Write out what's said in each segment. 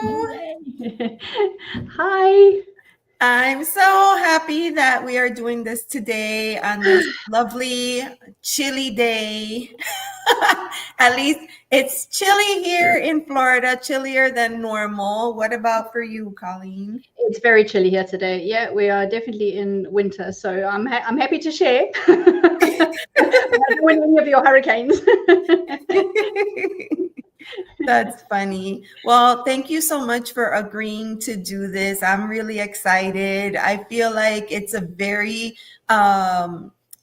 Yay. Hi. I'm so happy that we are doing this today on this lovely, chilly day. At least it's chilly here in Florida, chillier than normal. What about for you, Colleen? It's very chilly here today. Yeah, we are definitely in winter, so I'm happy to share. I don't want any of your hurricanes. That's funny. Well, thank you so much for agreeing to do this. I'm really excited. I feel like it's a very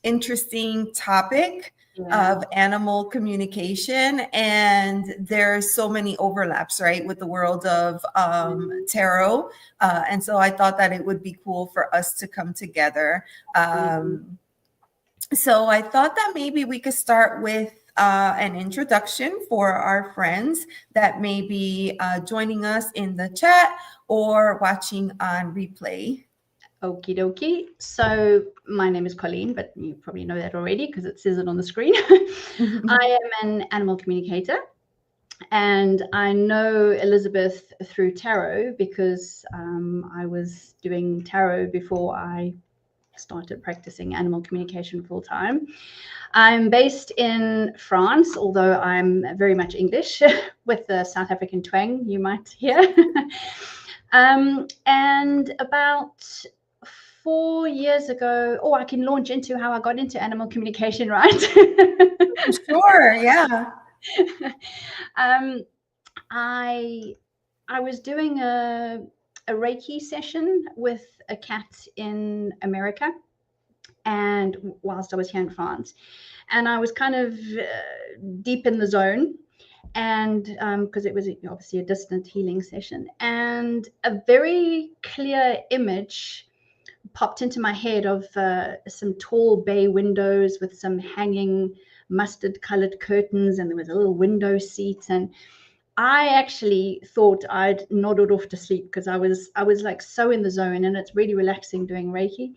interesting topic of animal communication, and there's so many overlaps, right, with the world of tarot. And so I thought that it would be cool for us to come together. So I thought that maybe we could start with an introduction for our friends that may be joining us in the chat or watching on replay. Okie dokie. So my name is Colleen, but you probably know that already because it says it on the screen. I am an animal communicator, and I know Elizabeth through tarot because I was doing tarot before I started practicing animal communication full time. I'm based in France, although I'm very much English with the South African twang, you might hear. And about 4 years ago, I can launch into how I got into animal communication, right? Sure, yeah. I was doing a Reiki session with a cat in America, and whilst I was here in France, and I was kind of deep in the zone, and because it was obviously a distant healing session, and a very clear image popped into my head of some tall bay windows with some hanging mustard colored curtains, and there was a little window seat, and I actually thought I'd nodded off to sleep because I was like so in the zone, and it's really relaxing doing Reiki.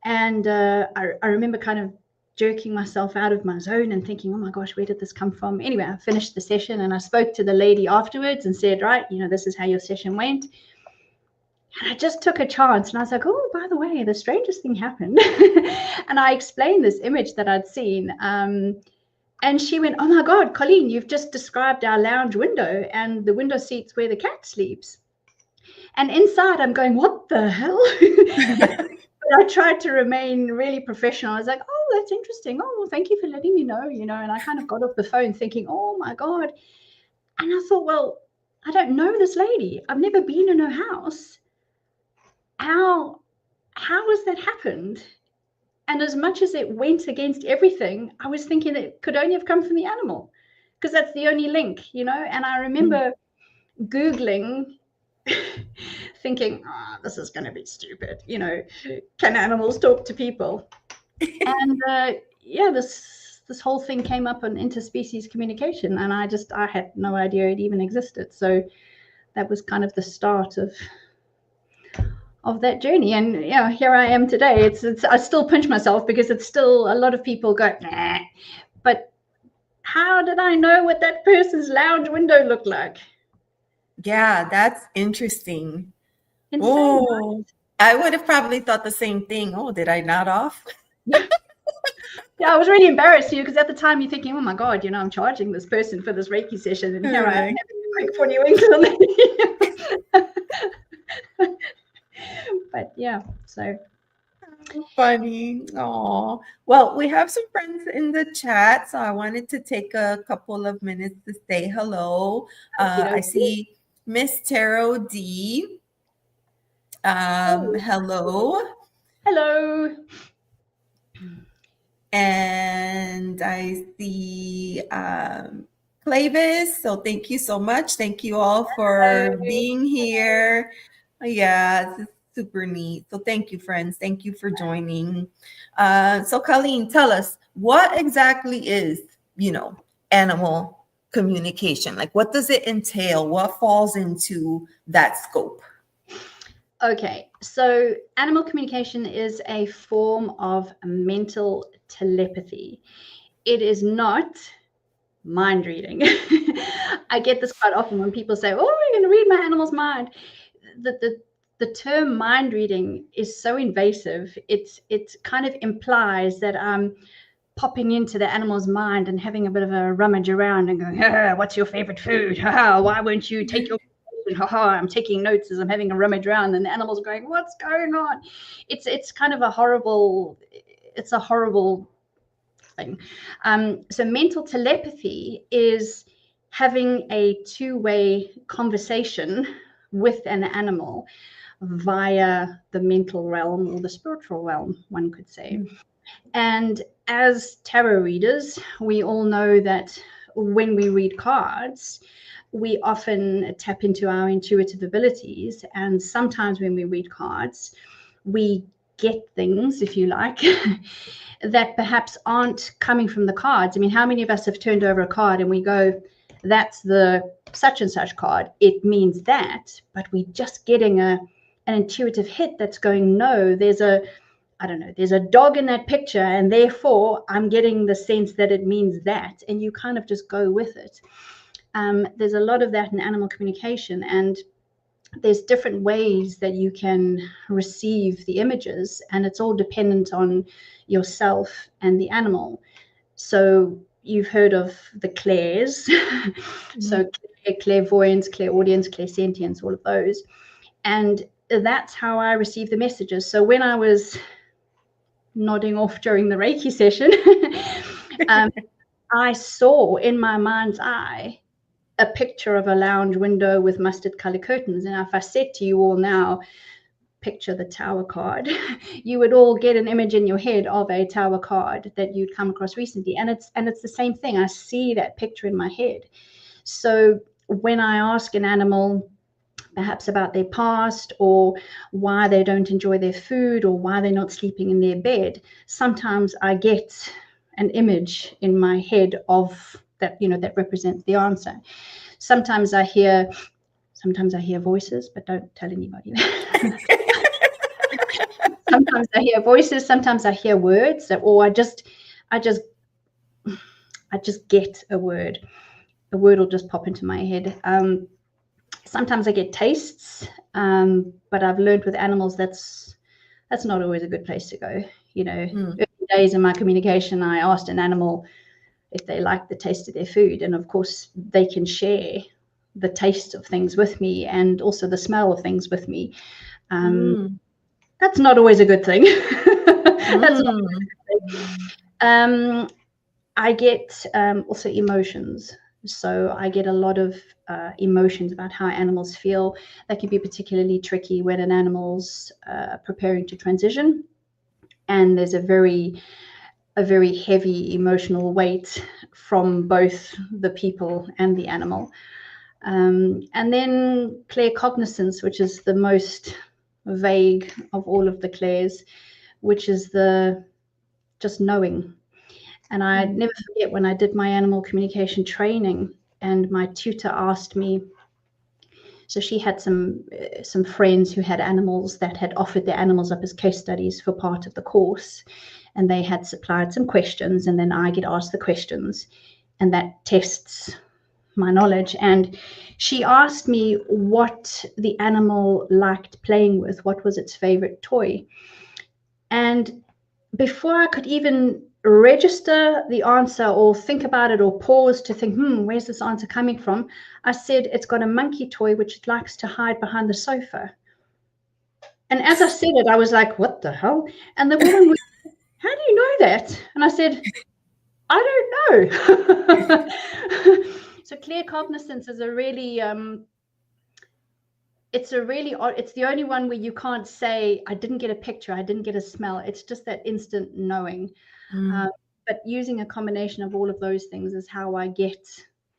And I remember kind of jerking myself out of my zone and thinking, oh my gosh, where did this come from? Anyway, I finished the session and I spoke to the lady afterwards and said, right, this is how your session went. And I just took a chance and I was like, oh, by the way, the strangest thing happened. And I explained this image that I'd seen. And she went, oh my God, Colleen, you've just described our lounge window and the window seats where the cat sleeps. And inside I'm going, what the hell? But I tried to remain really professional. I was like, oh, that's interesting. Oh, well, thank you for letting me know, and I kind of got off the phone thinking, oh my God. And I thought, well, I don't know this lady. I've never been in her house. How has that happened? And as much as it went against everything, I was thinking it could only have come from the animal because that's the only link, And I remember Googling thinking, this is going to be stupid. Can animals talk to people? And this whole thing came up on interspecies communication, and I had no idea it even existed. So that was kind of the start of that journey. And here I am today. It's I still pinch myself because it's still a lot of people go, nah. But how did I know what that person's lounge window looked like? Yeah, that's interesting. Insane, oh, right? I would have probably thought the same thing. Oh, did I nod off? Yeah, I was really embarrassed to you because at the time you're thinking, oh my God, I'm charging this person for this Reiki session, and here I am having a quick funny winks. But yeah, so funny. Oh, well, we have some friends in the chat, so I wanted to take a couple of minutes to say hello. I see Miss Tarot D. Hello. Hello. And I see Clavis. So thank you so much. Thank you all for being here. Yeah, this is super neat. So thank you, friends. Thank you for joining. So Colleen, tell us, what exactly is, animal communication? Like, what does it entail? What falls into that scope? Okay, so animal communication is a form of mental telepathy. It is not mind reading. I get this quite often when people say, oh, we're going to read my animal's mind. The term mind reading is so invasive. It kind of implies that I'm popping into the animal's mind and having a bit of a rummage around and going, what's your favorite food? Why won't you take your I'm taking notes as I'm having a rummage around, and the animal's going, what's going on? It's kind of a horrible thing. So mental telepathy is having a two-way conversation with an animal via the mental realm or the spiritual realm, one could say. And as tarot readers, we all know that when we read cards, we often tap into our intuitive abilities. And sometimes when we read cards, we get things, if you like, that perhaps aren't coming from the cards. I mean, how many of us have turned over a card and we go, that's the such and such card, it means that, but we're just getting an intuitive hit that's going, no, there's a dog in that picture, and therefore I'm getting the sense that it means that, and you kind of just go with it. There's a lot of that in animal communication, and there's different ways that you can receive the images, and it's all dependent on yourself and the animal. So you've heard of the clairs. So clairvoyance, clairaudience, clairsentience, all of those. And that's how I receive the messages. So when I was nodding off during the Reiki session, I saw in my mind's eye a picture of a lounge window with mustard color curtains. And if I said to you all now, picture the tower card, you would all get an image in your head of a tower card that you'd come across recently. And it's the same thing. I see that picture in my head. So when I ask an animal perhaps about their past, or why they don't enjoy their food, or why they're not sleeping in their bed, sometimes I get an image in my head of that, that represents the answer. Sometimes I hear voices, but don't tell anybody. Sometimes I hear voices, sometimes I hear words, or I just get a word. A word will just pop into my head. Sometimes I get tastes, but I've learned with animals that's not always a good place to go. Early days in my communication, I asked an animal if they liked the taste of their food, and of course they can share the taste of things with me and also the smell of things with me. That's not always a good thing. That's not a good thing. I get also emotions. So I get a lot of emotions about how animals feel. That can be particularly tricky when an animal's preparing to transition, and there's a very heavy emotional weight from both the people and the animal. And then claircognizance, which is the most vague of all of the clairs, which is the just knowing. And I never forget when I did my animal communication training, and my tutor asked me, so she had some friends who had animals that had offered their animals up as case studies for part of the course, and they had supplied some questions, and then I get asked the questions, and that tests my knowledge. And she asked me what the animal liked playing with, what was its favorite toy. And before I could even register the answer or think about it or pause to think, where's this answer coming from? I said, it's got a monkey toy which it likes to hide behind the sofa. And as I said it, I was like, what the hell? And the woman was, how do you know that? And I said, I don't know. So claircognizance is a really it's the only one where you can't say, I didn't get a picture, I didn't get a smell. It's just that instant knowing. But using a combination of all of those things is how I get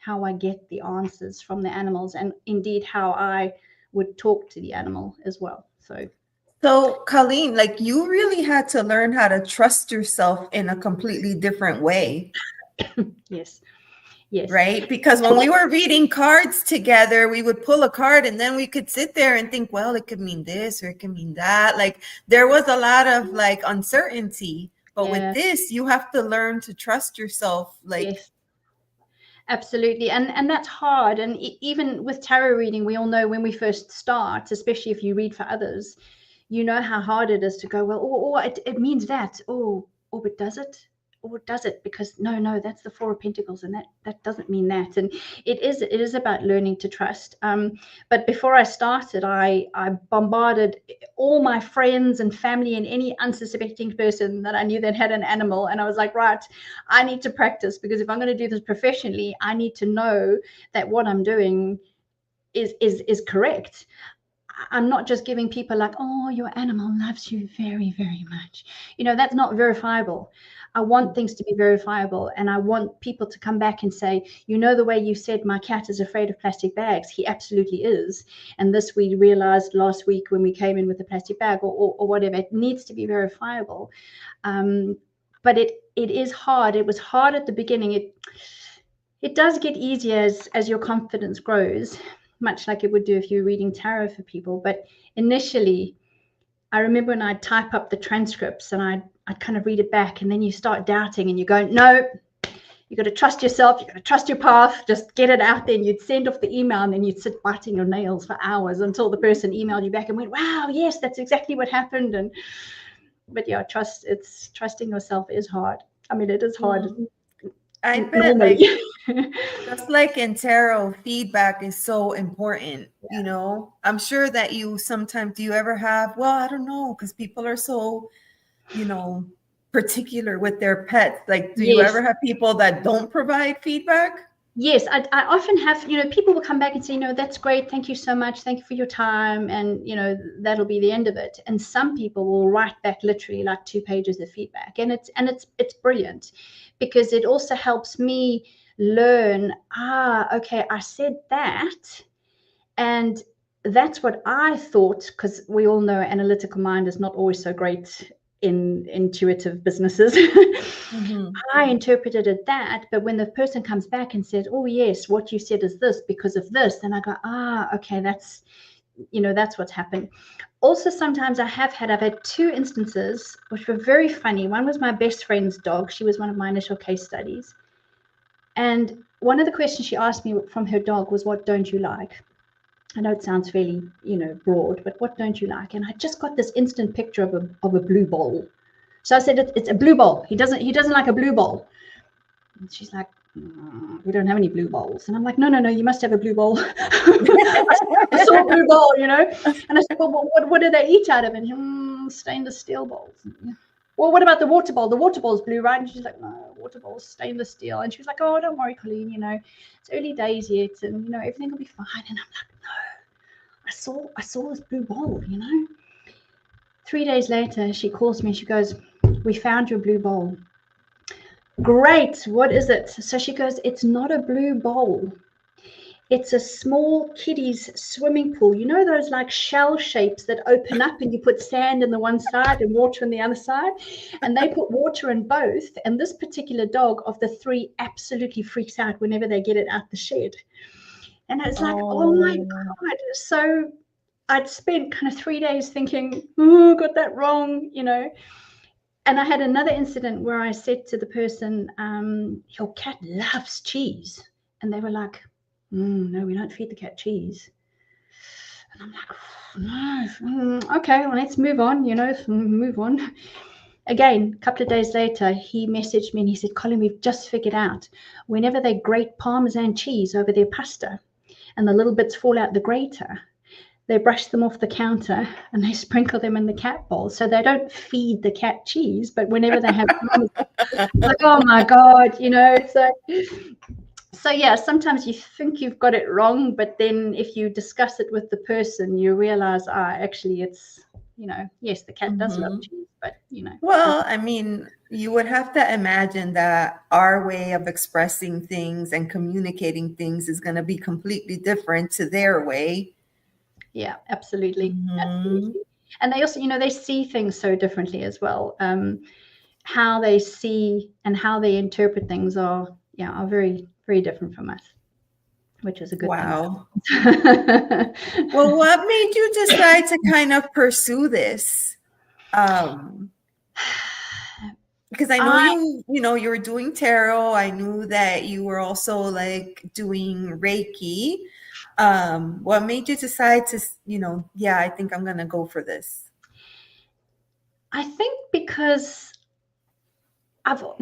the answers from the animals, and indeed how I would talk to the animal as well. So Colleen, like, you really had to learn how to trust yourself in a completely different way. Yes. Right? Because when we were reading cards together, we would pull a card and then we could sit there and think, well, it could mean this or it could mean that. Like, there was a lot of like uncertainty. But with this, you have to learn to trust yourself. Like, Absolutely. And that's hard. And even with tarot reading, we all know when we first start, especially if you read for others, you know how hard it is to go, well, it means that. Oh, but does it? Or does it? Because no, that's the Four of Pentacles, and that doesn't mean that. And it is about learning to trust. But before I started, I bombarded all my friends and family and any unsuspecting person that I knew that had an animal. And I was like, right, I need to practice, because if I'm going to do this professionally, I need to know that what I'm doing is correct. I'm not just giving people like, oh, your animal loves you very, very much. That's not verifiable. I want things to be verifiable, and I want people to come back and say, the way you said my cat is afraid of plastic bags, he absolutely is. And this we realized last week when we came in with the plastic bag or whatever. It needs to be verifiable. But it is hard. It was hard at the beginning. It does get easier as your confidence grows, much like it would do if you're reading tarot for people. But initially, I remember when I'd type up the transcripts and I'd kind of read it back, and then you start doubting and you go, no, you got to trust yourself. You got to trust your path. Just get it out there. And you'd send off the email, and then you'd sit biting your nails for hours until the person emailed you back and went, wow, yes, that's exactly what happened. But yeah, trusting yourself is hard. I mean, it is hard. I bet, just like in tarot, feedback is so important. Yeah. I'm sure that you sometimes, do you ever have, well, I don't know, because people are so, particular with their pets. Like, do you ever have people that don't provide feedback? Yes, I often have, people will come back and say, that's great. Thank you so much. Thank you for your time. And, that'll be the end of it. And some people will write back literally like 2 pages of feedback. And it's brilliant, because it also helps me learn, okay, I said that. And that's what I thought, because we all know analytical mind is not always so great in intuitive businesses. I interpreted it that, but when the person comes back and says, oh yes, what you said is this because of this, then I go, okay, that's what's happened. Also, sometimes I've had 2 instances which were very funny. One was my best friend's dog. She was one of my initial case studies, and one of the questions she asked me from her dog was, what don't you like? I know it sounds fairly, broad, but what don't you like? And I just got this instant picture of a blue bowl. So I said, it's a blue bowl. He doesn't like a blue bowl. And she's like, we don't have any blue bowls. And I'm like, no, you must have a blue bowl. I saw a blue bowl, And I said, well, what do they eat out of it? Stainless steel bowls. Well, what about the water bowl? The water bowl's blue, right? And she's like, no, water bowl's stainless steel. And she was like, oh, don't worry, Colleen, it's early days yet, and everything will be fine. And I'm like, no, I saw this blue bowl, 3 days later, she calls me. She goes, we found your blue bowl. Great, what is it? So she goes, it's not a blue bowl. It's a small kiddie's swimming pool. Those like shell shapes that open up and you put sand in the one side and water on the other side? And they put water in both. And this particular dog of the 3 absolutely freaks out whenever they get it out the shed. And it's like, oh my God. So I'd spent kind of 3 days thinking, got that wrong, And I had another incident where I said to the person, your cat loves cheese. And they were like, no, we don't feed the cat cheese. And I'm like, no, okay, well, let's move on, move on. Again, a couple of days later, he messaged me and he said, Colleen, we've just figured out whenever they grate Parmesan cheese over their pasta and the little bits fall out the grater, they brush them off the counter and they sprinkle them in the cat bowl. So they don't feed the cat cheese, but whenever they have, like, oh my God, So yeah, sometimes you think you've got it wrong, but then if you discuss it with the person, you realize, actually it's, yes, the cat does love cheese, but Well, I mean, you would have to imagine that our way of expressing things and communicating things is going to be completely different to their way. Yeah, absolutely. Absolutely. And they also, they see things so differently as well. How they see and how they interpret things are very, very different from us, which is a good thing. Well, what made you decide to kind of pursue this? Because I know you were doing tarot. I knew that you were also like doing Reiki. What made you decide to, yeah, I think I'm going to go for this? I think because I know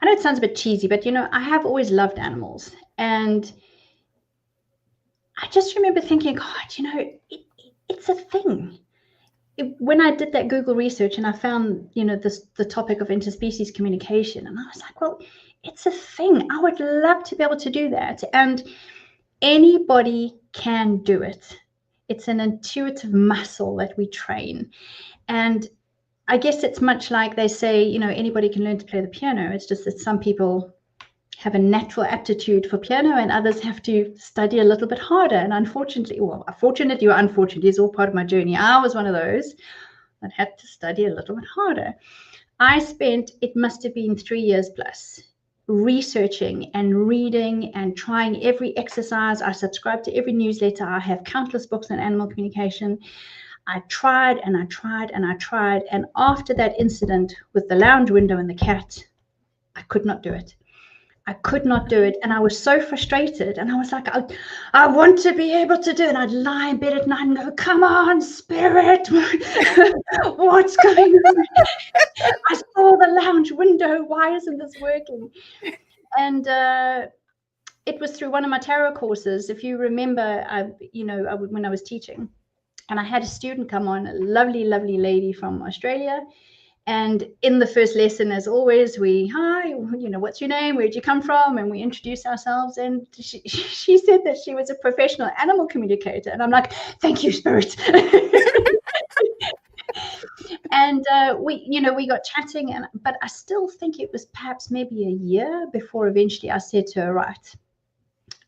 it sounds a bit cheesy, but I have always loved animals. And I just remember thinking, God, it's a thing. When I did that Google research and I found, the topic of interspecies communication, and I was like, well, it's a thing. I would love to be able to do that. And anybody can do it. It's an intuitive muscle that we train. And I guess it's much like they say, anybody can learn to play the piano. It's just that some people have a natural aptitude for piano and others have to study a little bit harder. And fortunately or unfortunately, it's all part of my journey. I was one of those that had to study a little bit harder. I spent, it must have been 3 years plus, researching and reading and trying every exercise. I subscribe to every newsletter. I have countless books on animal communication. I tried and I tried and I tried. And after that incident with the lounge window and the cat, I could not do it. I could not do it. And I was so frustrated. And I was like, I want to be able to do it. And I'd lie in bed at night and go, come on, spirit. What's going on? I saw the lounge window. Why isn't this working? And it was through one of my tarot courses. If you remember, when I was teaching, and I had a student come on, a lovely, lovely lady from Australia. And in the first lesson, as always, hi, what's your name? Where'd you come from? And we introduce ourselves. And she said that she was a professional animal communicator. And I'm like, thank you, Spirit. And we got chatting. But I still think it was perhaps maybe a year before eventually I said to her, right,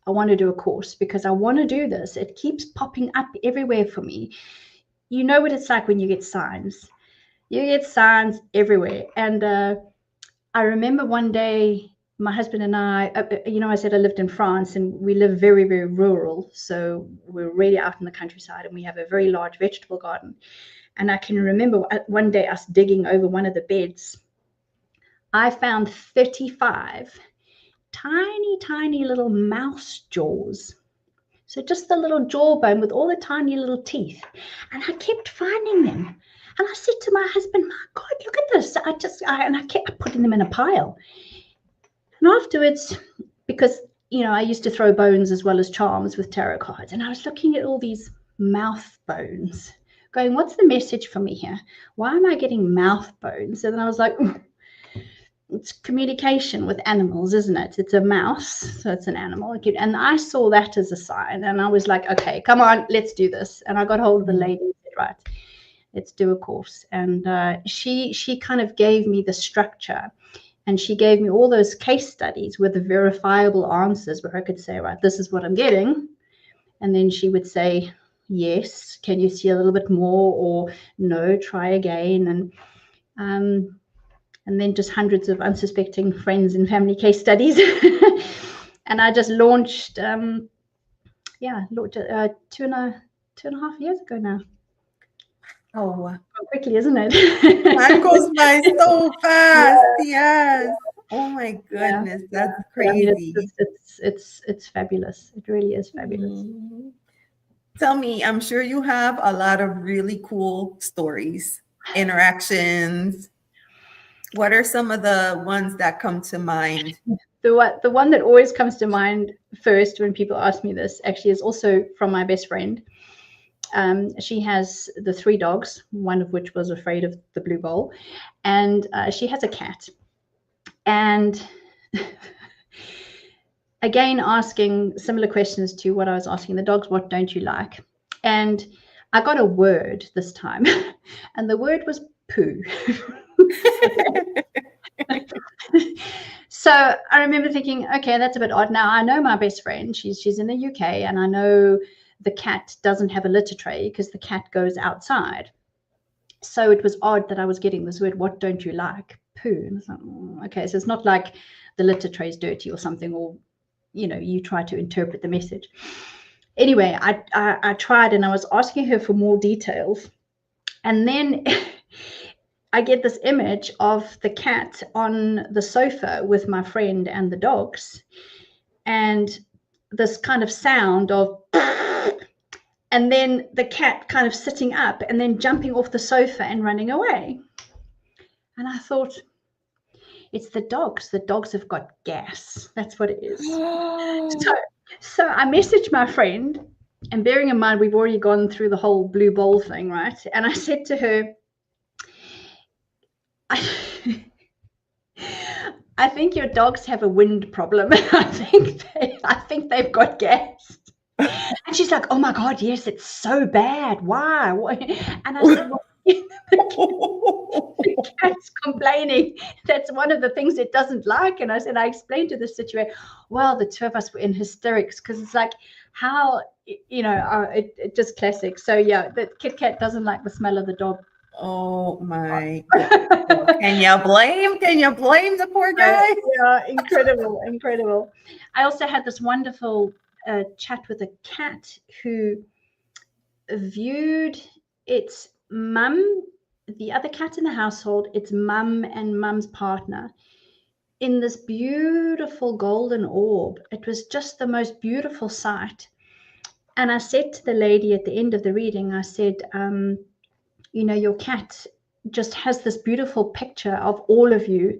I want to do a course because I want to do this. It keeps popping up everywhere for me. You know what it's like when you get signs. You get signs everywhere. And I remember one day, my husband and I said I lived in France and we live very, very rural. So we're really out in the countryside and we have a very large vegetable garden. And I can remember one day us digging over one of the beds. I found 35 tiny, tiny little mouse jaws. So just the little jawbone with all the tiny little teeth. And I kept finding them. And I said to my husband, my God, look at this. I kept putting them in a pile. And afterwards, because, I used to throw bones as well as charms with tarot cards. And I was looking at all these mouth bones going, what's the message for me here? Why am I getting mouth bones? And then I was like, it's communication with animals, isn't it? It's a mouse, so it's an animal. And I saw that as a sign. And I was like, okay, come on, let's do this. And I got hold of the lady and said, right, let's do a course. And she kind of gave me the structure and she gave me all those case studies with the verifiable answers where I could say, right, this is what I'm getting. And then she would say, yes, can you see a little bit more, or no, try again. And then just hundreds of unsuspecting friends and family case studies. And I just launched, 2.5 years ago now. Oh, wow. Quickly, isn't it? Time goes by so fast. Yes. Oh my goodness, that's crazy. I mean, it's fabulous. It really is fabulous. Mm-hmm. Tell me, I'm sure you have a lot of really cool stories, interactions. What are some of the ones that come to mind? The one that always comes to mind first when people ask me this actually is also from my best friend. She has the 3 dogs, one of which was afraid of the blue bowl, and she has a cat. And again, asking similar questions to what I was asking the dogs, what don't you like? And I got a word this time, and the word was poo. So I remember thinking, okay, that's a bit odd. Now I know my best friend, she's in the UK, and I know the cat doesn't have a litter tray because the cat goes outside. So it was odd that I was getting this word, what don't you like? Poo. And I was like, okay, so it's not like the litter tray is dirty or something, or, you try to interpret the message. Anyway, I tried and I was asking her for more details. And then I get this image of the cat on the sofa with my friend and the dogs, and this kind of sound of, and then the cat kind of sitting up and then jumping off the sofa and running away. And I thought, it's the dogs. The dogs have got gas. That's what it is. So I messaged my friend, and bearing in mind, we've already gone through the whole blue bowl thing, right? And I said to her, I think your dogs have a wind problem. I think they've got gas. And she's like, oh my God, yes, it's so bad. Why? And I said, well, the cat's complaining. That's one of the things it doesn't like. And I said, I explained to the situation. Well, the two of us were in hysterics because it's like, how, it just classic. So yeah, the Kit Kat doesn't like the smell of the dog. Oh my God. Can you blame the poor guy? Yeah, incredible. I also had this wonderful chat with a cat who viewed its mum, the other cat in the household, its mum and mum's partner, in this beautiful golden orb. It was just the most beautiful sight. And I said to the lady at the end of the reading, I said, your cat just has this beautiful picture of all of you.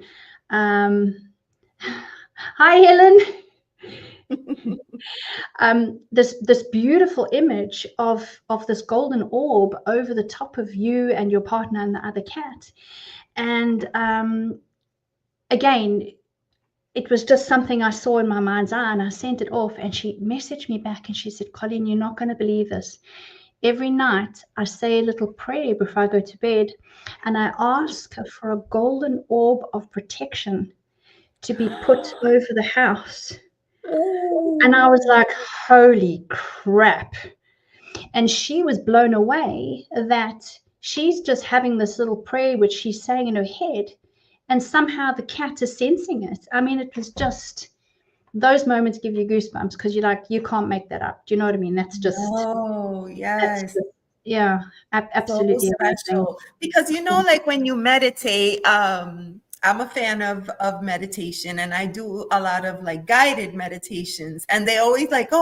Hi, Helen. This beautiful image of this golden orb over the top of you and your partner and the other cat. And again, it was just something I saw in my mind's eye, and I sent it off, and she messaged me back and she said, Colleen, you're not going to believe this. Every night I say a little prayer before I go to bed, and I ask for a golden orb of protection to be put over the house. And I was like, holy crap. And she was blown away that she's just having this little prayer, which she's saying in her head, and somehow the cat is sensing it. I mean, it was just, those moments give you goosebumps because you're like, you can't make that up. Do you know what I mean? That's just, oh yes, yeah, absolutely so special. Because like when you meditate, I'm a fan of meditation, and I do a lot of like guided meditations, and they always like,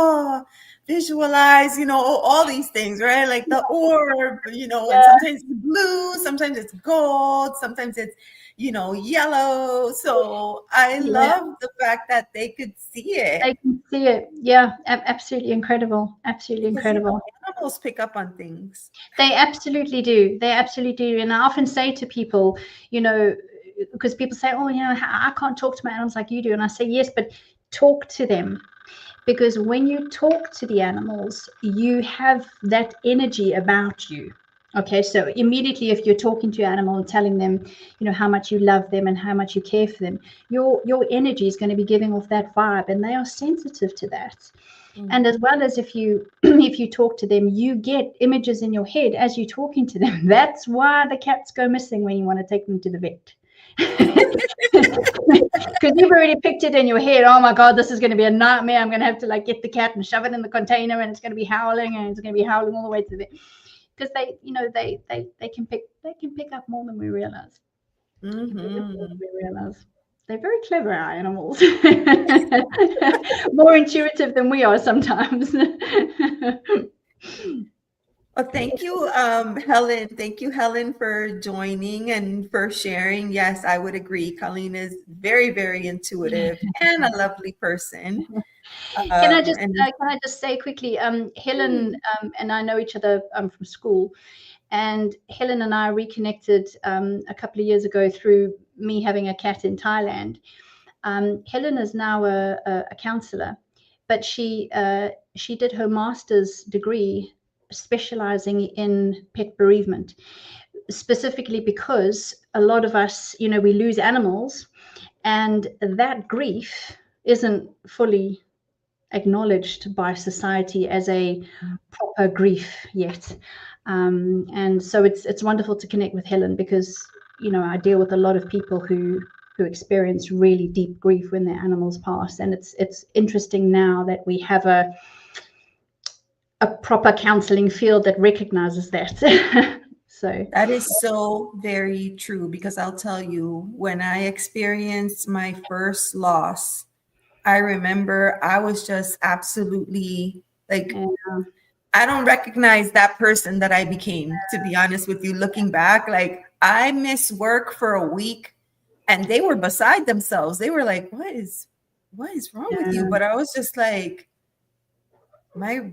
visualize, all these things, right? Like the orb, and sometimes it's blue, sometimes it's gold, sometimes it's, yellow. So I love the fact that they could see it. They can see it. Yeah, absolutely incredible. Absolutely incredible. Animals pick up on things. They absolutely do. And I often say to people, because people say, I can't talk to my animals like you do. And I say, yes, but talk to them. Because when you talk to the animals, you have that energy about you. Okay, so immediately if you're talking to your animal and telling them, how much you love them and how much you care for them, your energy is going to be giving off that vibe, and they are sensitive to that. Mm-hmm. And as well as if you talk to them, you get images in your head as you're talking to them. That's why the cats go missing when you want to take them to the vet. Because you've already picked it in your head. Oh my God, this is going to be a nightmare. I'm going to have to get the cat and shove it in the container, and it's going to be howling, and it's going to be howling all the way to the vet. Because they can pick up more than we realize. Mm-hmm. They're very clever, our animals. More intuitive than we are sometimes. Well, thank you, Helen. Thank you, Helen, for joining and for sharing. Yes, I would agree. Colleen is very, very intuitive and a lovely person. Can I just say quickly, Helen and I know each other from school, and Helen and I reconnected a couple of years ago through me having a cat in Thailand. Helen is now a counselor, but she did her master's degree specializing in pet bereavement, specifically because a lot of us, we lose animals, and that grief isn't fully acknowledged by society as a proper grief yet. And so it's wonderful to connect with Helen, because I deal with a lot of people who experience really deep grief when their animals pass, and it's interesting now that we have a proper counseling field that recognizes that. So that is so very true, because I'll tell you, when I experienced my first loss, I remember I was just absolutely like, yeah, I don't recognize that person that I became, to be honest with you. Looking back, like I missed work for a week and they were beside themselves. They were like, what is wrong with you? But I was just like, my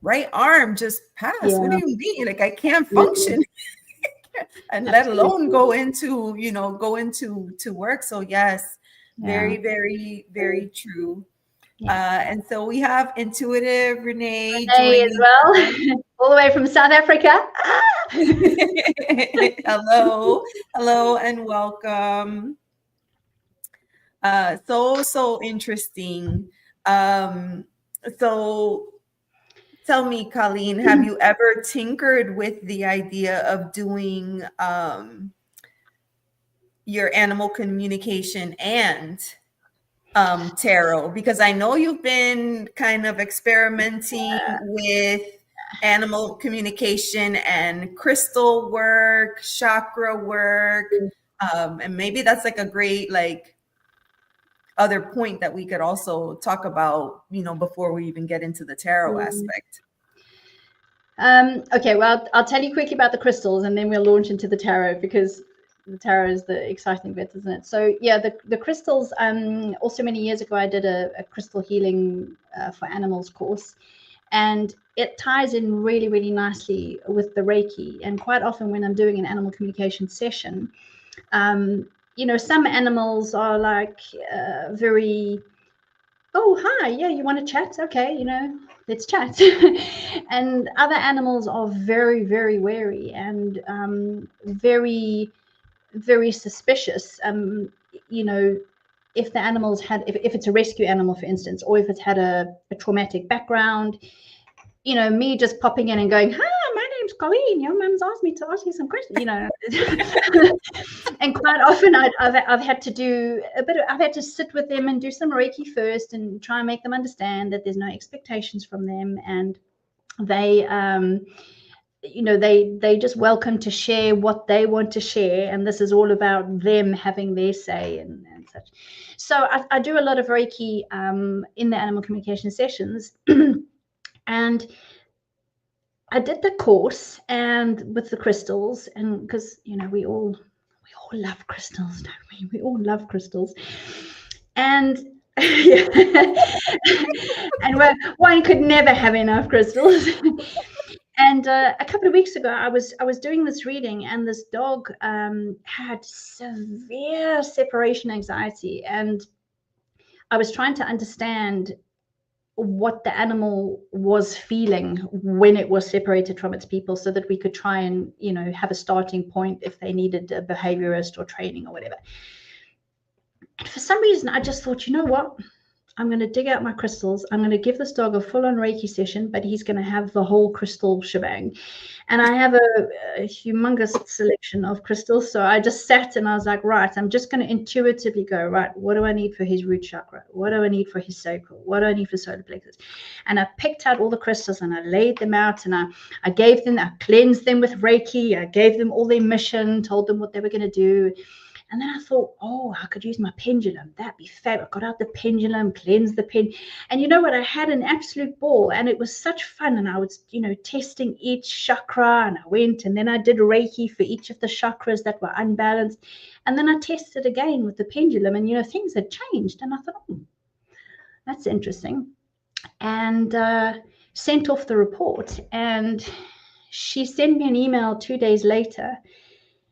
right arm just passed. What do yeah, you mean? Like I can't absolutely, function, and let alone absolutely. go into, go into to work. So yes, Yeah, very, very, very true. yeah. And so we have Intuitive Renee Renee as joining us. well, all the way from South Africa. Hello, hello, and welcome. So interesting. Um, so tell me, Colleen, have you ever tinkered with the idea of doing your animal communication and tarot? Because I know you've been kind of experimenting with animal communication and crystal work, chakra work, and maybe that's like a great like other point that we could also talk about, before we even get into the tarot aspect. Okay, well, I'll tell you quickly about the crystals, and then we'll launch into the tarot, because the tarot is the exciting bit, isn't it? So yeah, the crystals. Also many years ago, I did a crystal healing for animals course, and it ties in really, really nicely with the Reiki. And quite often when I'm doing an animal communication session, some animals are like very, oh, hi, yeah, you want to chat? Okay, let's chat. And other animals are very, very wary and very, very suspicious. If the animals had, if it's a rescue animal, for instance, or if it's had a traumatic background, me just popping in and going, hi, my name's Colleen, your mum's asked me to ask you some questions, And quite often I've had to do I've had to sit with them and do some Reiki first and try and make them understand that there's no expectations from them, and they they just welcome to share what they want to share, and this is all about them having their say and such. So I do a lot of Reiki in the animal communication sessions. And I did the course and with the crystals, and because we all love crystals, don't we? We all love crystals, and yeah. And one could never have enough crystals. And a couple of weeks ago, I was doing this reading, and this dog had severe separation anxiety, and I was trying to understand what the animal was feeling when it was separated from its people, so that we could try and have a starting point if they needed a behaviorist or training or whatever. And for some reason I just thought, you know what, I'm going to dig out my crystals. I'm going to give this dog a full-on Reiki session, but he's going to have the whole crystal shebang. And I have a humongous selection of crystals. So I just sat and I was like, right, I'm just going to intuitively go, right, what do I need for his root chakra? What do I need for his sacral? What do I need for solar plexus? And I picked out all the crystals and I laid them out, and I cleansed them with Reiki. I gave them all their mission, told them what they were going to do. And then I thought, oh, I could use my pendulum. That'd be fab. I got out the pendulum, cleansed the pen. And you know what? I had an absolute ball, and it was such fun. And I was, testing each chakra, and I went, and then I did Reiki for each of the chakras that were unbalanced. And then I tested again with the pendulum, and, things had changed. And I thought, oh, that's interesting. And sent off the report. And she sent me an email 2 days later.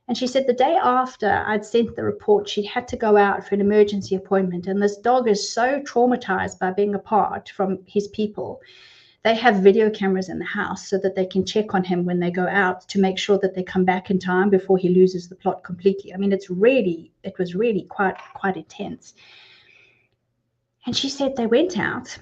And she said the day after I'd sent the report, she had to go out for an emergency appointment. And this dog is so traumatized by being apart from his people. They have video cameras in the house so that they can check on him when they go out to make sure that they come back in time before he loses the plot completely. I mean, it was really quite intense. And she said they went out.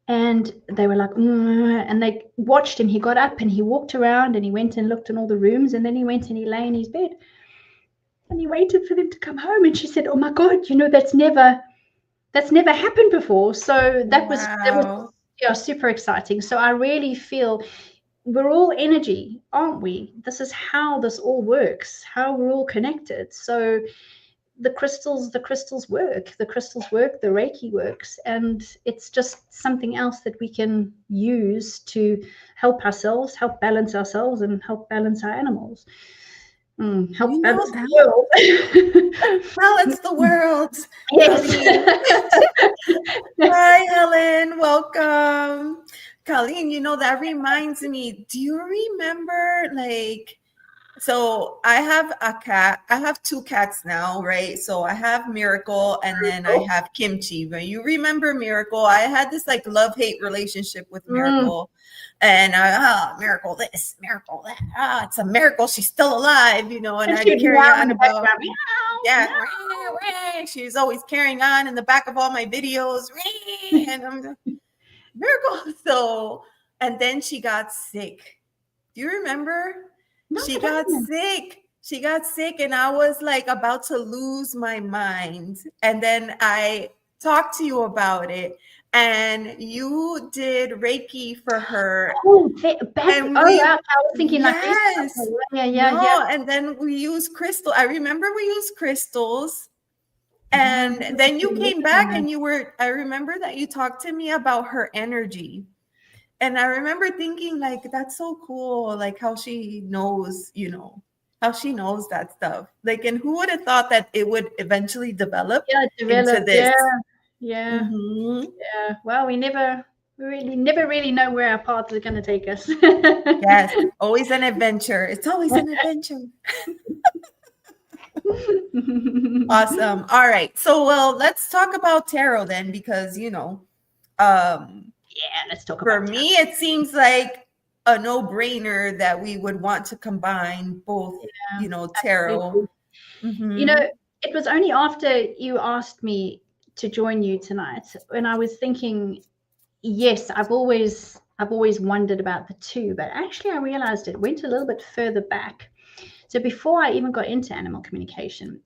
And they were like, and they watched him. He got up and he walked around and he went and looked in all the rooms, and then he went and he lay in his bed and he waited for them to come home. And she said, oh my God, that's never happened before. So that was super exciting. So I really feel we're all energy, aren't we? This is how this all works, how we're all connected. So the crystals work, the Reiki works, and it's just something else that we can use to help ourselves, help balance ourselves, and help balance our animals. Help balance the world. Balance the world. Yes. Hi, Helen. Welcome. Colleen, that reminds me, do you remember, like, so I have a cat. I have 2 cats now, right? So I have Miracle and then I have Kimchi. But you remember Miracle? I had this like love-hate relationship with Miracle. And Miracle this, Miracle that. It's a miracle she's still alive, and I'd carry on about, she's always carrying on in the back of all my videos. And I'm like, Miracle. So, and then she got sick. Do you remember? She got sick and I was like about to lose my mind. And then I talked to you about it and you did Reiki for her. Oh, I was thinking like this. Yeah. And then we used crystal. I remember we used crystals. And then you came back and I remember that you talked to me about her energy. And I remember thinking, like, that's so cool, like how she knows, how she knows that stuff. Like, and who would have thought that it would eventually develop into this? Yeah. Well, we never really know where our paths are going to take us. Yes, always an adventure. It's always an adventure. Awesome. All right. So, well, let's talk about tarot then, because, let's talk about for me, it seems like a no-brainer that we would want to combine both, tarot. It was only after you asked me to join you tonight when I was thinking, yes, I've always wondered about the two, but actually I realized it went a little bit further back. So before I even got into animal communication,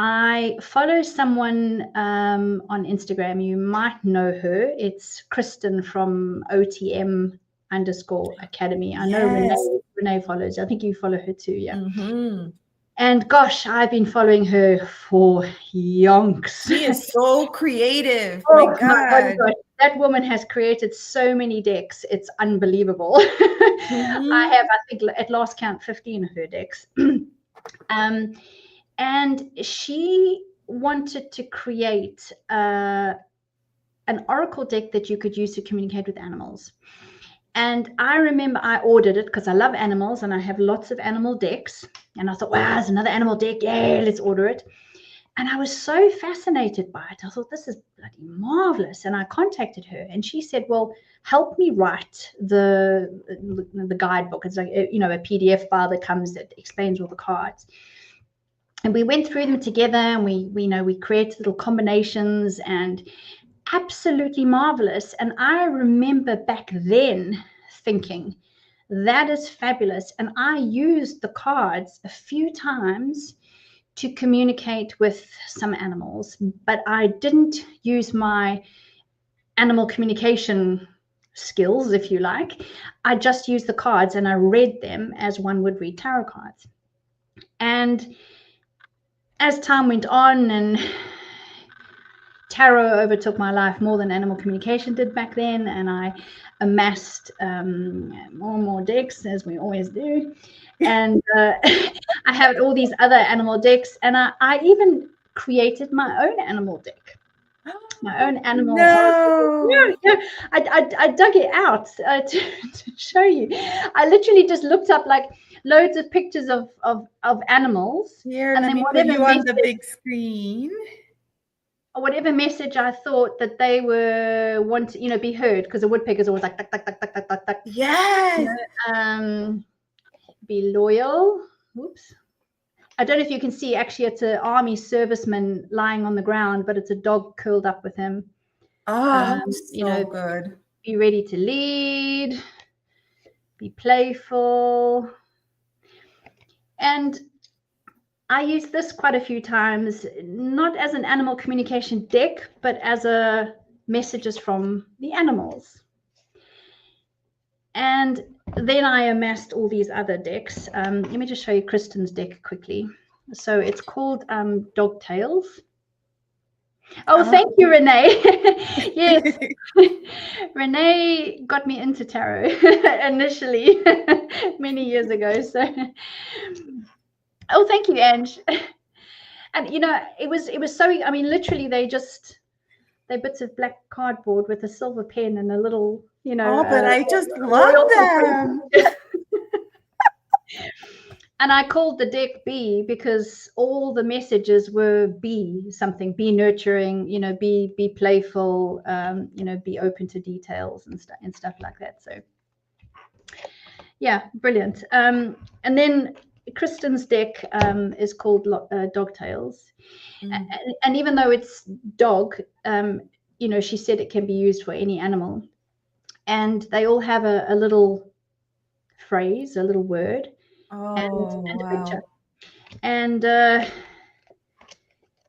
I follow someone on Instagram. You might know her. It's Kristen from OTM_Academy. I know Renee follows. I think you follow her too, yeah. Mm-hmm. And gosh, I've been following her for yonks. She is so creative. My God. That woman has created so many decks. It's unbelievable. Mm-hmm. I have, I think, at last count, 15 of her decks. And she wanted to create an oracle deck that you could use to communicate with animals. And I remember I ordered it because I love animals and I have lots of animal decks. And I thought, wow, there's another animal deck. Yeah, let's order it. And I was so fascinated by it. I thought, this is bloody marvelous. And I contacted her and she said, well, help me write the guidebook. It's like, a PDF file that comes that explains all the cards. And we went through them together and we created little combinations and absolutely marvelous. And I remember back then thinking, that is fabulous. And I used the cards a few times to communicate with some animals, but I didn't use my animal communication skills, if you like. I just used the cards and I read them as one would read tarot cards. And as time went on and tarot overtook my life more than animal communication did back then, and I amassed more and more decks, as we always do. And I have all these other animal decks, and I even created my own animal deck. My own animal. No. Yeah. I dug it out to show you. I literally just looked up like loads of pictures of animals. Here, and let me put you on the big screen. Whatever message I thought that they were be heard, because the woodpecker's always like tuck, tuck, tuck, tuck, tuck, tuck, tuck. Yes. Be loyal. Oops. I don't know if you can see, actually it's an army serviceman lying on the ground, but it's a dog curled up with him. So good. Be ready to lead. Be playful. And I use this quite a few times, not as an animal communication deck, but as messages from the animals. And then I amassed all these other decks. Let me just show you Kristen's deck quickly. So it's called Dog Tales. Oh, thank you, Renee. Yes, Renee got me into tarot initially many years ago. So, oh, thank you, Ange. And you know, it was so. I mean, literally, they're bits of black cardboard with a silver pen and a little, you know. Oh, but I just love them. And I called the deck B because all the messages were be something, be nurturing, you know, be playful, you know, be open to details and stuff like that. So yeah, brilliant. And then Kristen's deck is called Dog Tales. And even though it's dog, you know, she said it can be used for any animal. And they all have a little phrase, a little word. And a picture. And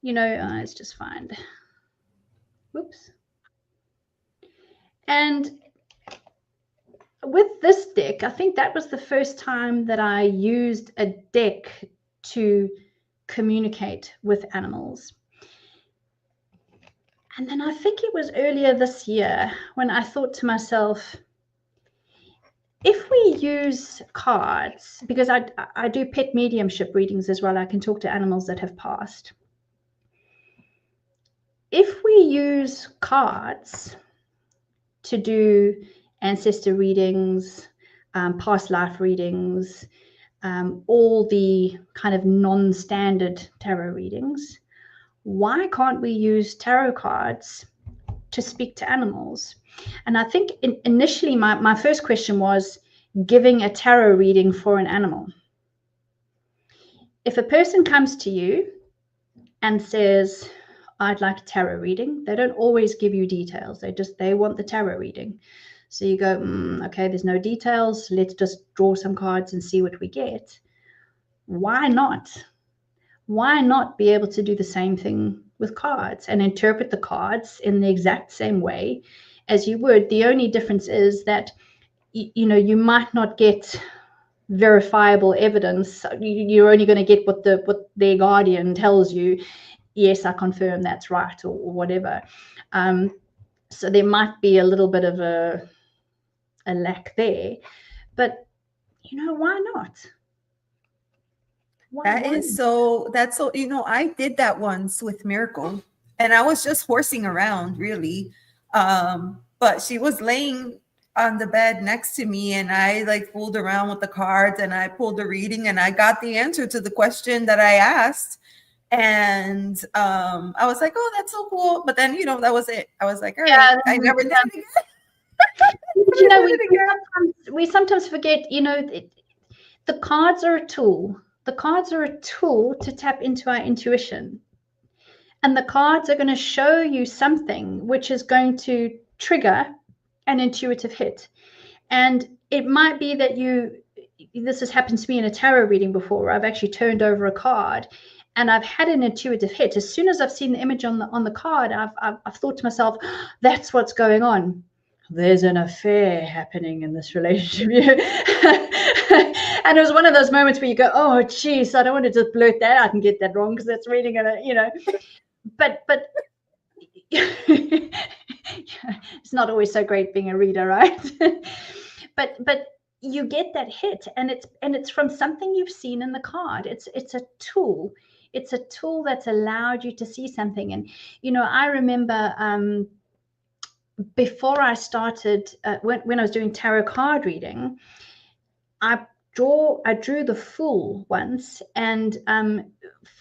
you know, let's just find, whoops. And with this deck, I think that was the first time that I used a deck to communicate with animals. And then I think it was earlier this year when I thought to myself, if we use cards, because I do pet mediumship readings as well, I can talk to animals that have passed. If we use cards to do ancestor readings, past life readings, all the kind of non-standard tarot readings, why can't we use tarot cards to speak to animals? And I think initially my first question was giving a tarot reading for an animal. If a person comes to you and says, I'd like a tarot reading, they don't always give you details. They want the tarot reading. So you go, okay, there's no details. Let's just draw some cards and see what we get. Why not? Why not be able to do the same thing with cards and interpret the cards in the exact same way as you would? The only difference is that, you know, you might not get verifiable evidence. You're only going to get what their guardian tells you. Yes, I confirm that's right, or whatever. So there might be a little bit of a lack there, but you know, why not? That's so, you know, I did that once with Miracle, and I was just horsing around really. But she was laying on the bed next to me, and I like fooled around with the cards, and I pulled the reading, and I got the answer to the question that I asked. And I was like, oh, that's so cool. But then, you know, that was it. I was like, all right, I never did it again. You know, we sometimes forget, you know, the cards are a tool. The cards are a tool to tap into our intuition. And the cards are going to show you something which is going to trigger an intuitive hit. And it might be that this has happened to me in a tarot reading before, where I've actually turned over a card and I've had an intuitive hit. As soon as I've seen the image on the card, I've thought to myself, that's what's going on. There's an affair happening in this relationship. And it was one of those moments where you go, oh, geez, I don't want to just blurt that out and get that wrong, because that's reading, you know. But it's not always so great being a reader, right? but you get that hit, and it's from something you've seen in the card. It's a tool. It's a tool that's allowed you to see something. And you know, I remember before I started, when I was doing tarot card reading, I drew the Fool once, and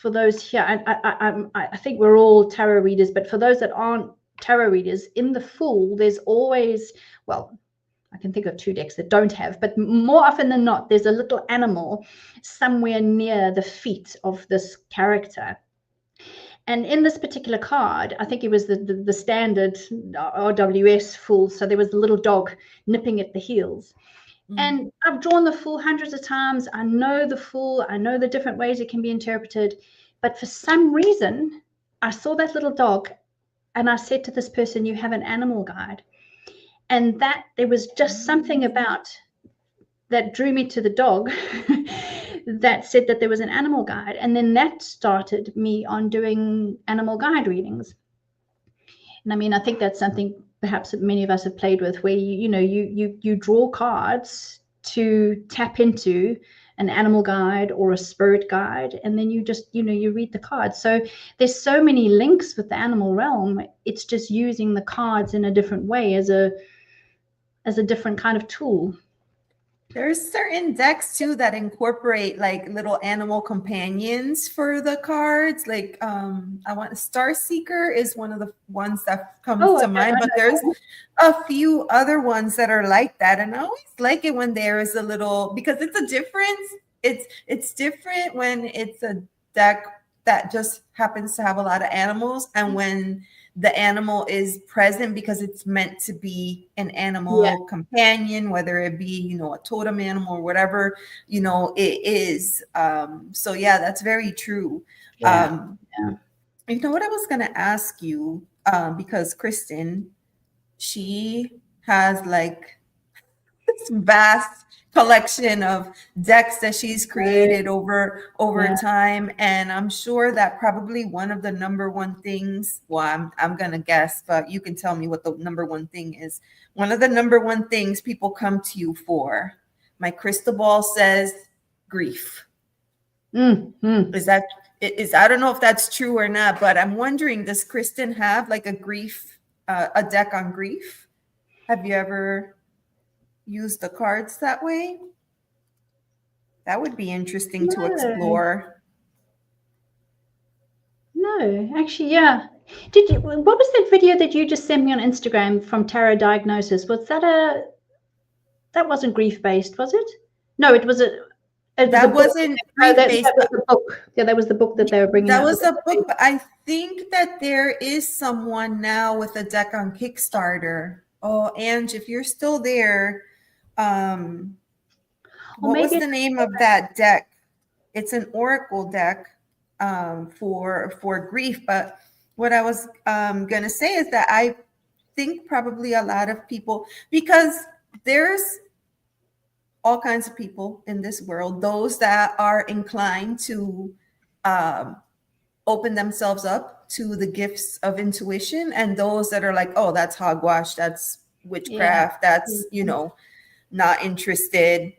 for those here, I think we're all tarot readers, but for those that aren't tarot readers, in the Fool, there's always, well, I can think of 2 decks that don't have, but more often than not, there's a little animal somewhere near the feet of this character. And in this particular card, I think it was the standard RWS Fool, so there was the little dog nipping at the heels. And I've drawn the Fool hundreds of times. I know the Fool. I know the different ways it can be interpreted. But for some reason, I saw that little dog, and I said to this person, you have an animal guide. And that there was just something about that drew me to the dog that said that there was an animal guide. And then that started me on doing animal guide readings. And I mean, I think that's something perhaps that many of us have played with, where you draw cards to tap into an animal guide or a spirit guide, and then you just you read the cards. So there's so many links with the animal realm. It's just using the cards in a different way as a different kind of tool. There's certain decks too that incorporate like little animal companions for the cards. Like I want Star Seeker is one of the ones that comes to mind, but there's a few other ones that are like that. And I always like it when there is a little, because it's a difference. It's different when it's a deck that just happens to have a lot of animals, and when the animal is present because it's meant to be an animal companion, whether it be, a totem animal or whatever, it is. So yeah, that's very true. You know what I was going to ask you, because Kristen, she has like this vast collection of decks that she's created over time, and I'm sure that probably one of the number one things, well, I'm gonna guess, but you can tell me what the number one thing is. One of the number one things people come to you for, my crystal ball says grief. Is I don't know if that's true or not, but I'm wondering, does Kristen have like a deck on grief? Have you ever use the cards that way? That would be interesting to explore. No, actually, yeah. What was that video that you just sent me on Instagram from Tarot Diagnosis? Was that wasn't grief based, was it? No, it was that wasn't grief based. That was the book. Yeah, that was the book that they were bringing. That was a book, but I think that there is someone now with a deck on Kickstarter. Oh, Ange, if you're still there, what was the name of that deck? It's an oracle deck for grief. But what I was gonna say is that I think probably a lot of people, because there's all kinds of people in this world, those that are inclined to open themselves up to the gifts of intuition, and those that are like, oh, that's hogwash, that's witchcraft, that's not interested.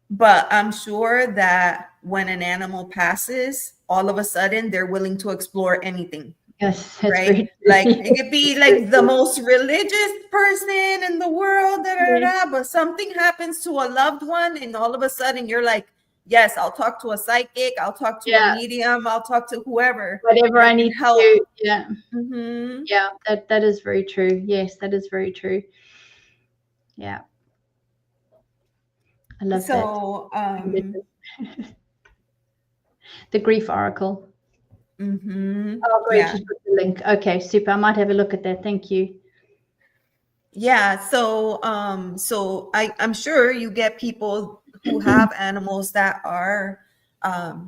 But I'm sure that when an animal passes, all of a sudden they're willing to explore anything. Yes, right? Like it could be like the most religious person in the world, but something happens to a loved one, and all of a sudden you're like, yes, I'll talk to a psychic, I'll talk to a medium, I'll talk to whoever. Whatever I need help. Yeah. Mm-hmm. Yeah, that is very true. Yes, that is very true. Yeah. I love that. The Grief Oracle. Mm-hmm. Oh, great. Yeah. Just put the link. Okay, super. I might have a look at that. Thank you. Yeah. So I'm sure you get people who have animals that are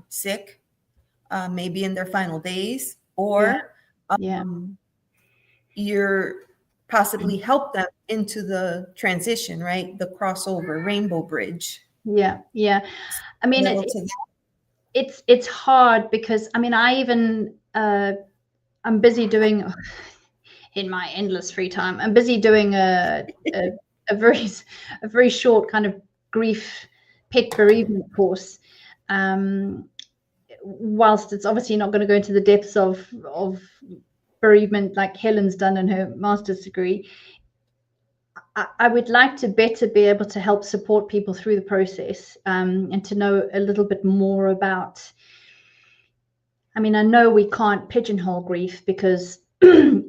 sick, maybe in their final days, or you're possibly help them into the transition, right? The crossover, rainbow bridge. Yeah. I mean, it's hard because I mean, I'm busy doing in my endless free time. I'm busy doing a very short kind of grief pet bereavement course. Whilst it's obviously not going to go into the depths of bereavement like Helen's done in her master's degree, I would like to better be able to help support people through the process, and to know a little bit more about, I mean, I know we can't pigeonhole grief because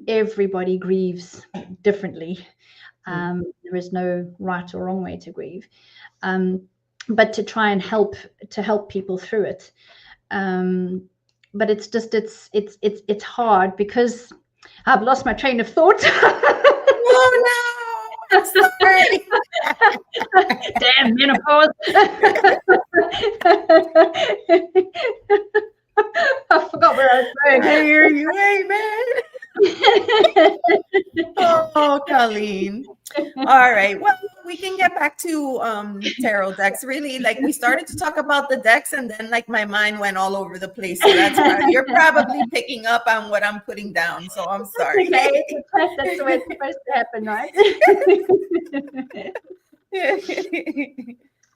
everybody grieves differently. There is no right or wrong way to grieve, but to try and help people through it. But it's just it's hard because I've lost my train of thought. Oh no, I'm sorry. Damn menopause. I forgot where I was going. I hear you, amen. Oh, Colleen. All right. Well, we can get back to tarot decks. Really, like we started to talk about the decks, and then like my mind went all over the place. So that's why you're probably picking up on what I'm putting down. So I'm sorry. Okay, it's a chat. That's the way it's supposed to happen, right?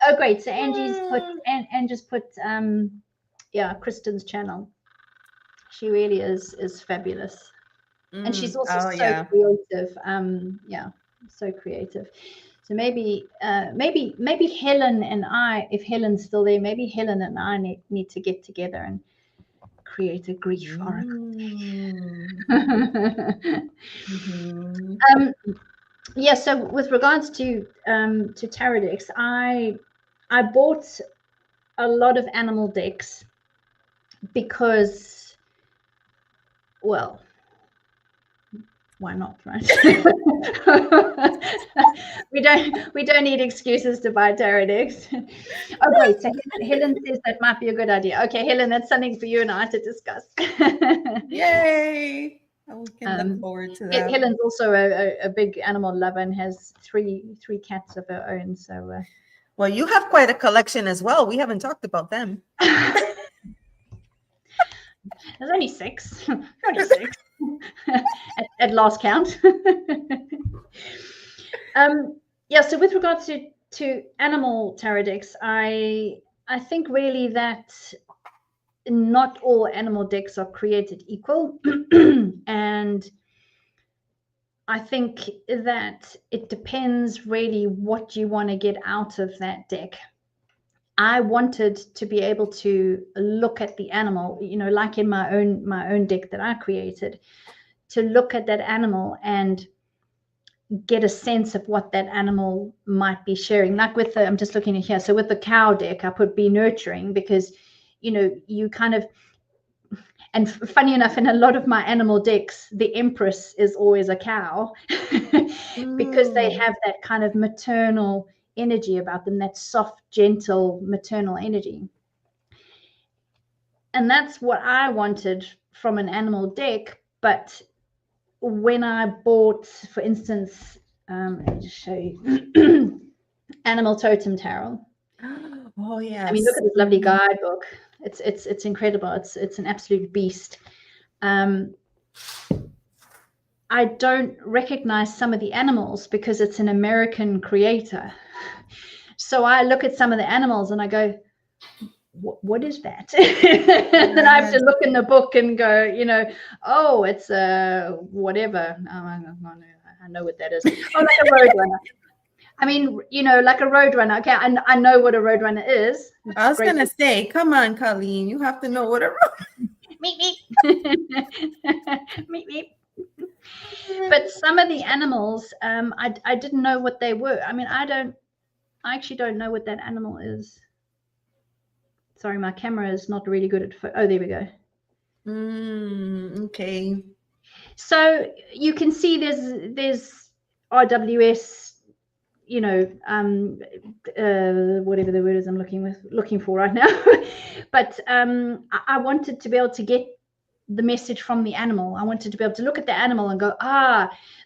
Oh, great. So Angie's put and just put yeah, Kristen's channel. She really is fabulous. And she's also so creative. Yeah, so creative. So maybe Helen and I, if Helen's still there, maybe Helen and I need to get together and create a grief oracle. Yeah. So with regards to tarot decks, I bought a lot of animal decks because, well, why not, right? we don't need excuses to buy tarot decks. Oh, great. So Helen says that might be a good idea. Okay, Helen, that's something for you and I to discuss. Yay! We can look forward to that. Helen's also a big animal lover and has three cats of her own. So, well, you have quite a collection as well. We haven't talked about them. There's only six. Only six. at last count. Yeah, so with regards to animal tarot decks, I think really that not all animal decks are created equal. And I think that it depends really what you want to get out of that deck. I wanted to be able to look at the animal, you know, like in my own deck that I created, to look at that animal and get a sense of what that animal might be sharing. Like with the, I'm just looking at here. So with the cow deck, I put be nurturing because, you know, you kind of, and funny enough, in a lot of my animal decks, the empress is always a cow because they have that kind of maternal energy about them, that soft, gentle, maternal energy. And that's what I wanted from an animal deck. But when I bought, for instance, let me just show you, Animal Totem Tarot. Oh yeah. I mean, look at this lovely guidebook. It's incredible. It's an absolute beast. I don't recognize some of the animals because it's an American creator. So I look at some of the animals and I go, what is that? And then I have to look in the book and go, you know, oh, it's whatever. Oh, I know what that is. Oh, like a roadrunner. I mean, you know, like a roadrunner. Okay, I know what a roadrunner is. I was going to say, come on, Colleen, you have to know what a roadrunner. Meep, meep. Meep, meep. But some of the animals, I didn't know what they were. I mean, I actually don't know what that animal is. Sorry, my camera is not really good at. Oh, there we go. Okay. So you can see there's RWS, you know, whatever the word is I'm looking for right now. But I wanted to be able to get the message from the animal. I wanted to be able to look at the animal and go,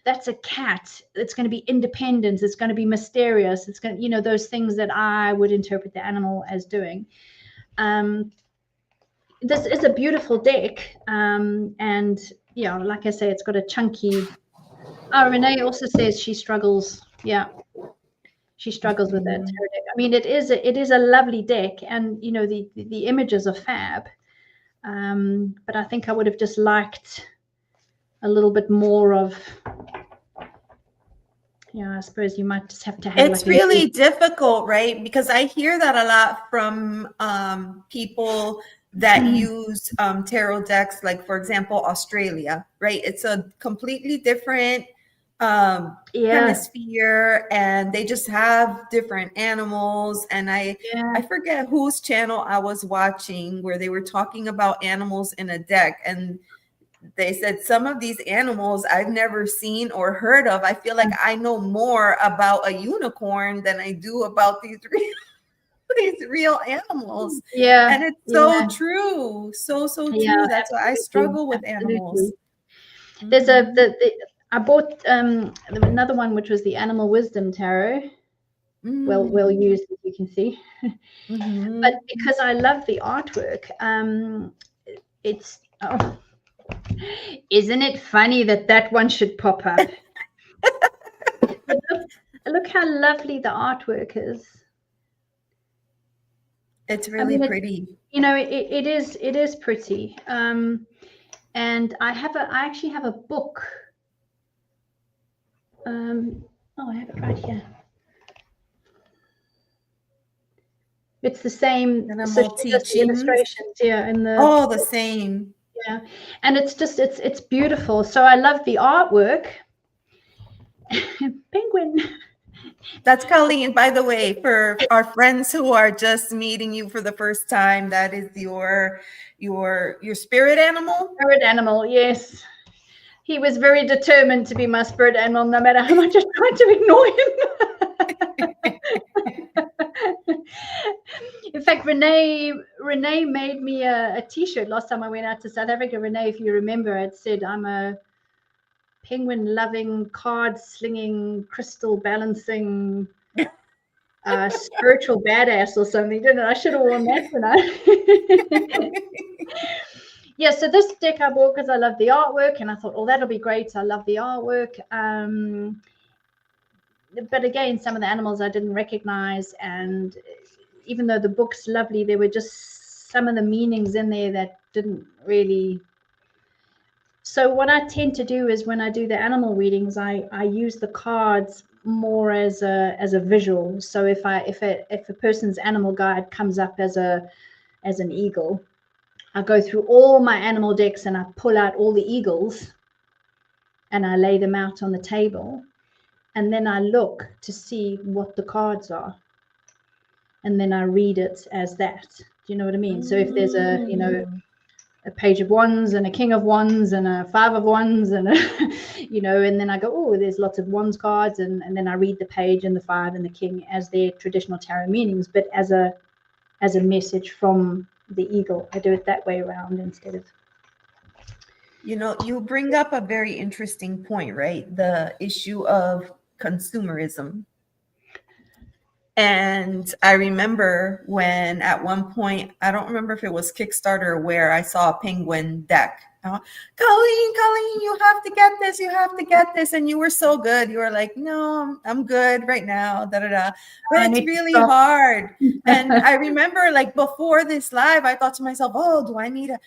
that's a cat. It's going to be independent. It's going to be mysterious. It's going to, you know, those things that I would interpret the animal as doing. This is a beautiful deck. And, you know, like I say, it's got a chunky. Renee also says she struggles. Yeah. She struggles with that tarot deck. I mean, it is a lovely deck, and you know the images are fab. But I think I would have just liked a little bit more of. Yeah, I suppose you might just have to have. It's really difficult, right? Because I hear that a lot from people that use tarot decks, like for example, Australia, right? It's a completely different hemisphere, and they just have different animals. And I forget whose channel I was watching where they were talking about animals in a deck, and they said some of these animals I've never seen or heard of. I feel like I know more about a unicorn than I do about these real animals. Yeah, and it's so true, so true. That's why I struggle with animals. There's I bought another one, which was the Animal Wisdom Tarot. Well used, as you can see. But because I love the artwork, it's isn't it funny that one should pop up? Look how lovely the artwork is. It's really pretty. It is pretty. And I actually have a book. I have it right here. It's the same. Illustrations, yeah, and the same. Yeah, and it's beautiful. So I love the artwork. Penguin. That's Colleen, by the way, for our friends who are just meeting you for the first time. That is your spirit animal. Spirit animal, yes. He was very determined to be my spirit animal, no matter how much I tried to ignore him. In fact, Renee made me a T-shirt last time I went out to South Africa. Renee, if you remember, it said, "I'm a penguin-loving, card-slinging, crystal-balancing, spiritual badass," or something. Didn't I? I should have worn that tonight. Yeah, so this deck I bought because I love the artwork, and I thought, oh, that'll be great. I love the artwork. But again, some of the animals I didn't recognize, and even though the book's lovely, there were just some of the meanings in there that didn't really. So what I tend to do is when I do the animal readings, I use the cards more as a visual. So if a person's animal guide comes up as an eagle, I go through all my animal decks and I pull out all the eagles and I lay them out on the table, and then I look to see what the cards are, and then I read it as that. Do you know what I mean? So if there's a page of wands and a king of wands and a five of wands and and then I go, oh, there's lots of wands cards, and then I read the page and the five and the king as their traditional tarot meanings, but as a message from the eagle. I do it that way around instead of. You bring up a very interesting point, right? The issue of consumerism. And I remember when at one point, I don't remember if it was Kickstarter, where I saw a penguin deck. Colleen, you have to get this. You have to get this. And you were so good. You were like, no, I'm good right now. But it's really hard. And I remember, like, before this live, I thought to myself, oh, do I need a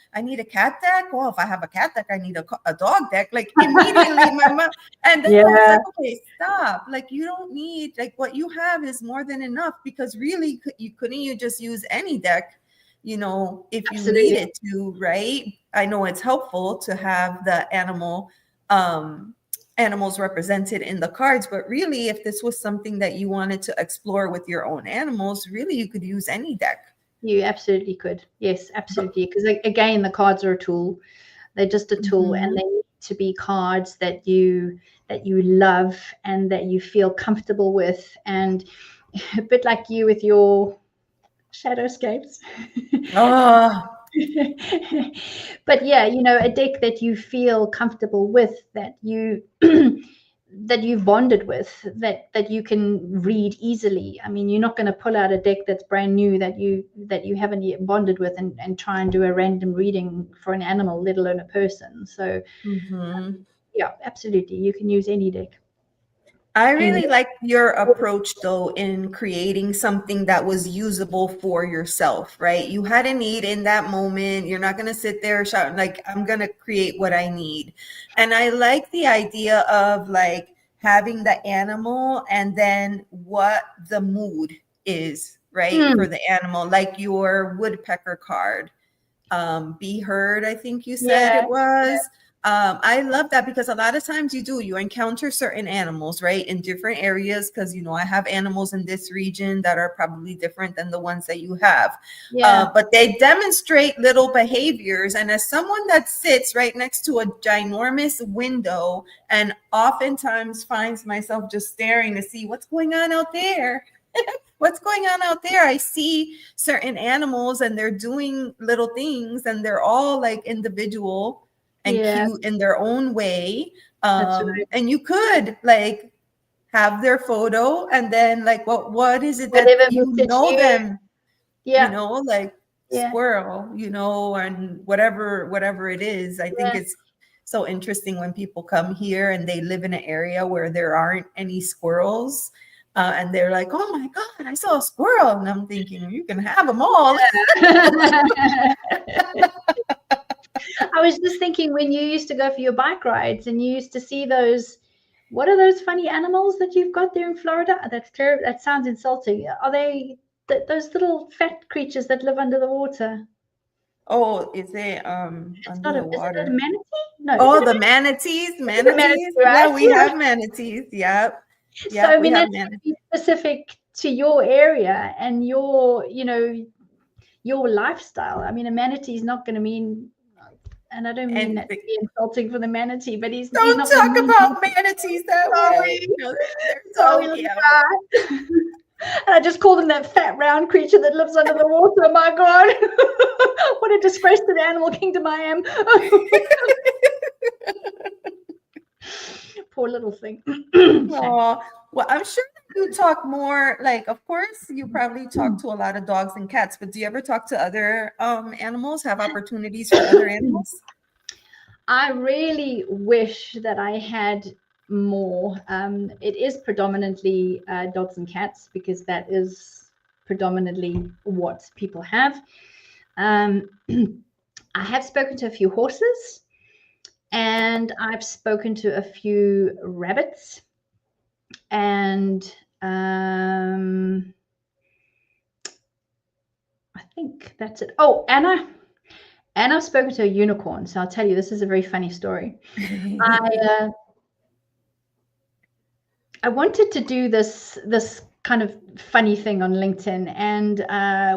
cat deck? Well, if I have a cat deck, I need a dog deck. Like, immediately my mom. And then I was like, okay, stop. Like, you don't need, like, what you have is more than enough, because really, you just use any deck, if you Absolutely. needed to, right? I know it's helpful to have the animals represented in the cards, but really, if this was something that you wanted to explore with your own animals, really you could use any deck. You absolutely could. Yes, absolutely. Because again, the cards are a tool. They're just a tool, and they need to be cards that you love and that you feel comfortable with, and a bit like you with your shadowscapes. But yeah, a deck that you feel comfortable with, that you that you've bonded with, that you can read easily. I mean, you're not going to pull out a deck that's brand new that you haven't yet bonded with and try and do a random reading for an animal, let alone a person. So yeah, absolutely, you can use any deck. I really like your approach, though, in creating something that was usable for yourself, right? You had a need in that moment. You're not going to sit there shouting, like, I'm going to create what I need. And I like the idea of, like, having the animal and then what the mood is, right, for the animal, like your woodpecker card. Be heard, I think you said it was. I love that, because a lot of times you encounter certain animals, right, in different areas, because I have animals in this region that are probably different than the ones that you have, but they demonstrate little behaviors. And as someone that sits right next to a ginormous window and oftentimes finds myself just staring to see what's going on out there, I see certain animals and they're doing little things, and they're all like individual, and Yeah, cute in their own way. that's right. And you could like have their photo, and then like what is it that Whatever you message know you, them, yeah, like yeah, squirrel, and whatever it is. I think yeah. it's so interesting when people come here and they live in an area where there aren't any squirrels, and they're like, oh my God, I saw a squirrel. And I'm thinking, you can have them all. I was just thinking when you used to go for your bike rides and you used to see those, what are those funny animals that you've got there in Florida? That's terrible. That sounds insulting. Are they those little fat creatures that live under the water? Oh, is it It's under not a, the is it a water? manatee? No, is it Oh, a the manatee? manatees, It's a manatee, Yeah, right? we Yeah. have manatees. Yep. So, I We mean, have that's going to manatees. be specific to your area and your, your lifestyle. I mean, a manatee is not going to mean, and I don't mean And that to be insulting for the manatee, but he's don't not going to talk mean about manatees that way. sorry, They're sorry, so little yeah. guy. And I just called him that fat round creature that lives under the water. Oh my God. What a disgrace to the animal kingdom I am. Poor little thing. Oh, well, I'm sure you talk more. Like, of course, you probably talk to a lot of dogs and cats, but do you ever talk to other animals? Have opportunities for other animals? I really wish that I had more. It is predominantly dogs and cats because that is predominantly what people have. I have spoken to a few horses and I've spoken to a few rabbits and I think that's it. Oh, and I've spoken to a unicorn. So I'll tell you, this is a very funny story. I wanted to do this kind of funny thing on LinkedIn, and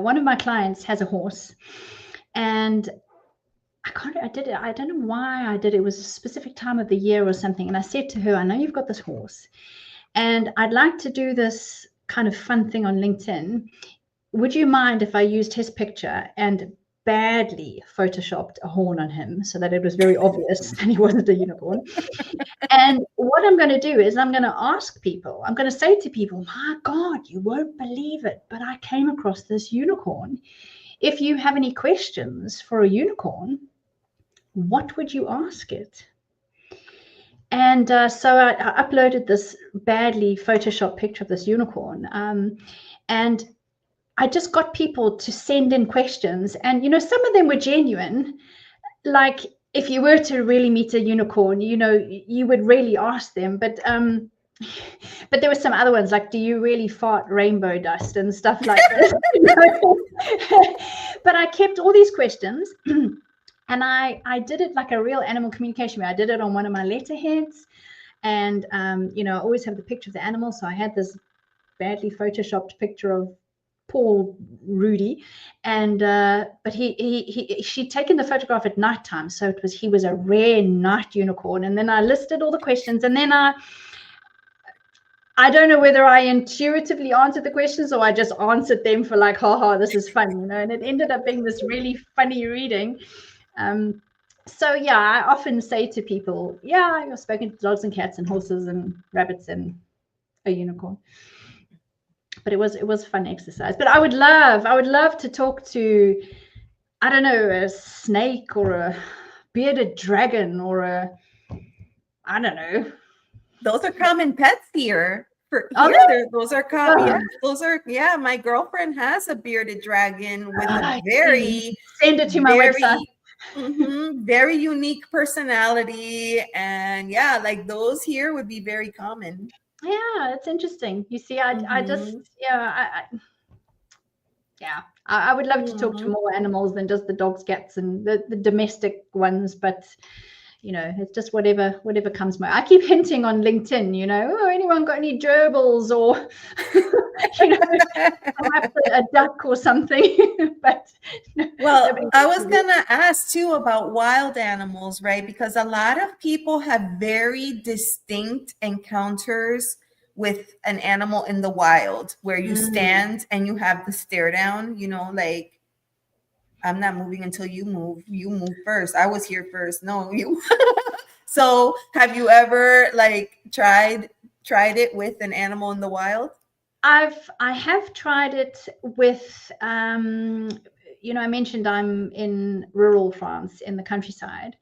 one of my clients has a horse, and I did it. I don't know why I did it. It was a specific time of the year or something, and I said to her, "I know you've got this horse, and I'd like to do this kind of fun thing on LinkedIn. Would you mind if I used his picture and badly photoshopped a horn on him so that it was very obvious that he wasn't a unicorn? And what I'm going to do is I'm going to ask people, I'm going to say to people, my God, you won't believe it, but I came across this unicorn. If you have any questions for a unicorn, what would you ask it?" And so I uploaded this badly photoshopped picture of this unicorn. And I just got people to send in questions. And, some of them were genuine. Like, if you were to really meet a unicorn, you would really ask them. But there were some other ones like, do you really fart rainbow dust and stuff like that? But I kept all these questions. And I did it like a real animal communication way. I did it on one of my letterheads. And, I always have the picture of the animal. So I had this badly photoshopped picture of poor Rudy, and but she'd taken the photograph at nighttime, so he was a rare night unicorn. And then I listed all the questions, and then I don't know whether I intuitively answered the questions or I just answered them for like, haha, this is fun, and it ended up being this really funny reading. So yeah, I often say to people, yeah, I've spoken to dogs and cats and horses and rabbits and a unicorn. But it was fun exercise. But I would love to talk to, I don't know, a snake or a bearded dragon or I don't know. Those are common pets here. Those are common. Yeah, my girlfriend has a bearded dragon with a very send it to my website. Very unique personality, and yeah, like those here would be very common. Yeah, it's interesting. You see, I would love to talk to more animals than just the dogs, cats, and the domestic ones. But it's just whatever comes my. I keep hinting on LinkedIn. Oh, anyone got any gerbils or perhaps a duck or something. But well, I was gonna ask too about wild animals, right? Because a lot of people have very distinct encounters with an animal in the wild where you stand and you have the stare down, like I'm not moving until you move. You move first. I was here first. No, you. So have you ever like tried it with an animal in the wild? I have tried it with, I mentioned I'm in rural France in the countryside,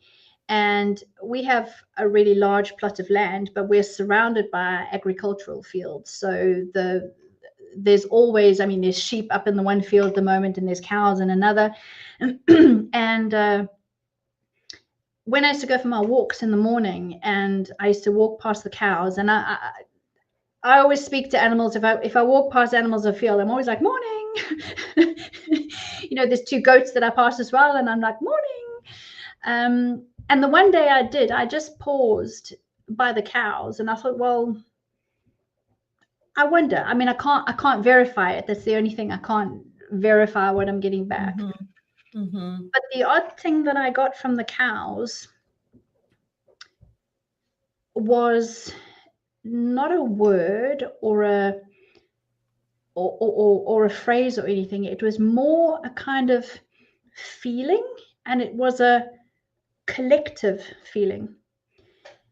and we have a really large plot of land, but we're surrounded by agricultural fields. So there's always, there's sheep up in the one field at the moment, and there's cows in another. And when I used to go for my walks in the morning, and I used to walk past the cows, and I always speak to animals. If I walk past animals in the field, I'm always like, morning. There's 2 goats that I pass as well, and I'm like, morning. And the one day I just paused by the cows, and I thought, well, I wonder. I can't verify it. That's the only thing. I can't verify what I'm getting back. But the odd thing that I got from the cows was not a word or a phrase or anything. It was more a kind of feeling, and it was a collective feeling.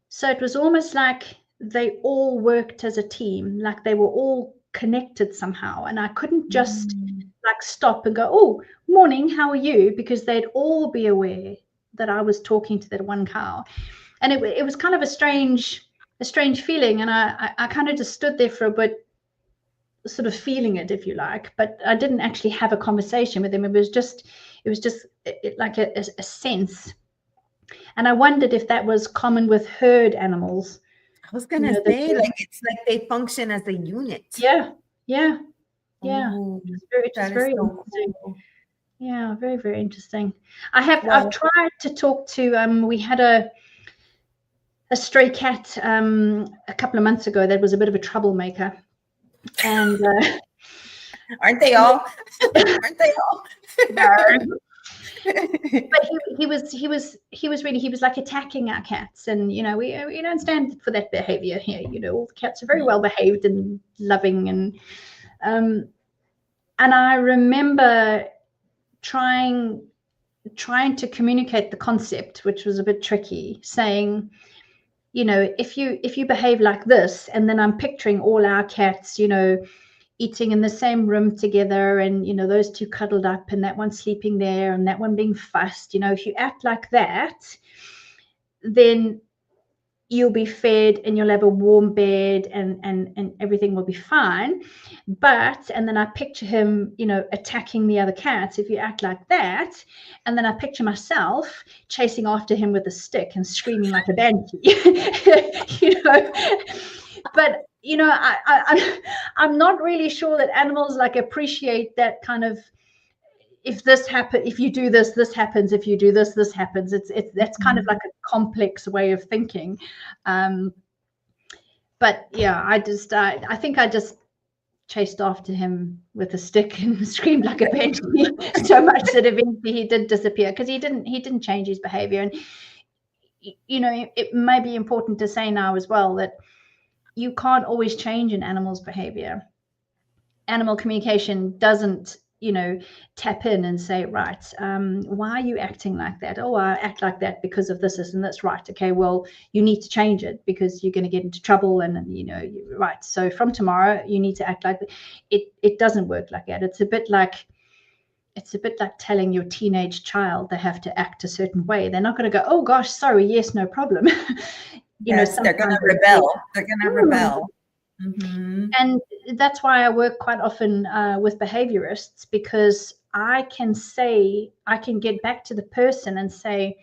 So it was almost like they all worked as a team, like they were all connected somehow, and I couldn't just like stop and go, oh, morning, how are you? Because they'd all be aware that I was talking to that one cow. And it was kind of a strange feeling, and I kind of just stood there for a bit, sort of feeling it, if you like, but I didn't actually have a conversation with them. It was just like a sense. And I wondered if that was common with herd animals. I was gonna say, like, it's like they function as a unit. Yeah. Ooh, It's very so interesting. Cool. Yeah, very, very interesting. I've tried to talk to we had a stray cat a couple of months ago that was a bit of a troublemaker. And aren't they all? Aren't they all? No. But he was like attacking our cats, and we don't stand for that behavior here. All the cats are very well behaved and loving, and I remember trying to communicate the concept, which was a bit tricky, saying, if you behave like this, and then I'm picturing all our cats, eating in the same room together, and those 2 cuddled up, and that one sleeping there, and that one being fussed. If you act like that, then you'll be fed, and you'll have a warm bed, and everything will be fine. But, and then I picture him, attacking the other cats. If you act like that, and then I picture myself chasing after him with a stick and screaming like a banshee. But I'm not really sure that animals like appreciate that kind of, if you do this, this happens. If you do this, this happens. That's kind of like a complex way of thinking. But yeah, I think I just chased after him with a stick and screamed like a banshee so much that eventually he did disappear, because he didn't change his behavior. And it may be important to say now as well that you can't always change an animal's behavior. Animal communication doesn't tap in and say, right, why are you acting like that? Oh, I act like that because of this and that's right. Okay, well, you need to change it because you're going to get into trouble, and you're right. So from tomorrow you need to act like that. It doesn't work like that. It's a bit like telling your teenage child they have to act a certain way. They're not going to go, oh gosh, sorry, yes, no problem. Yes, they're going to rebel. They're going to rebel. And that's why I work quite often with behaviorists, because I can get back to the person and say,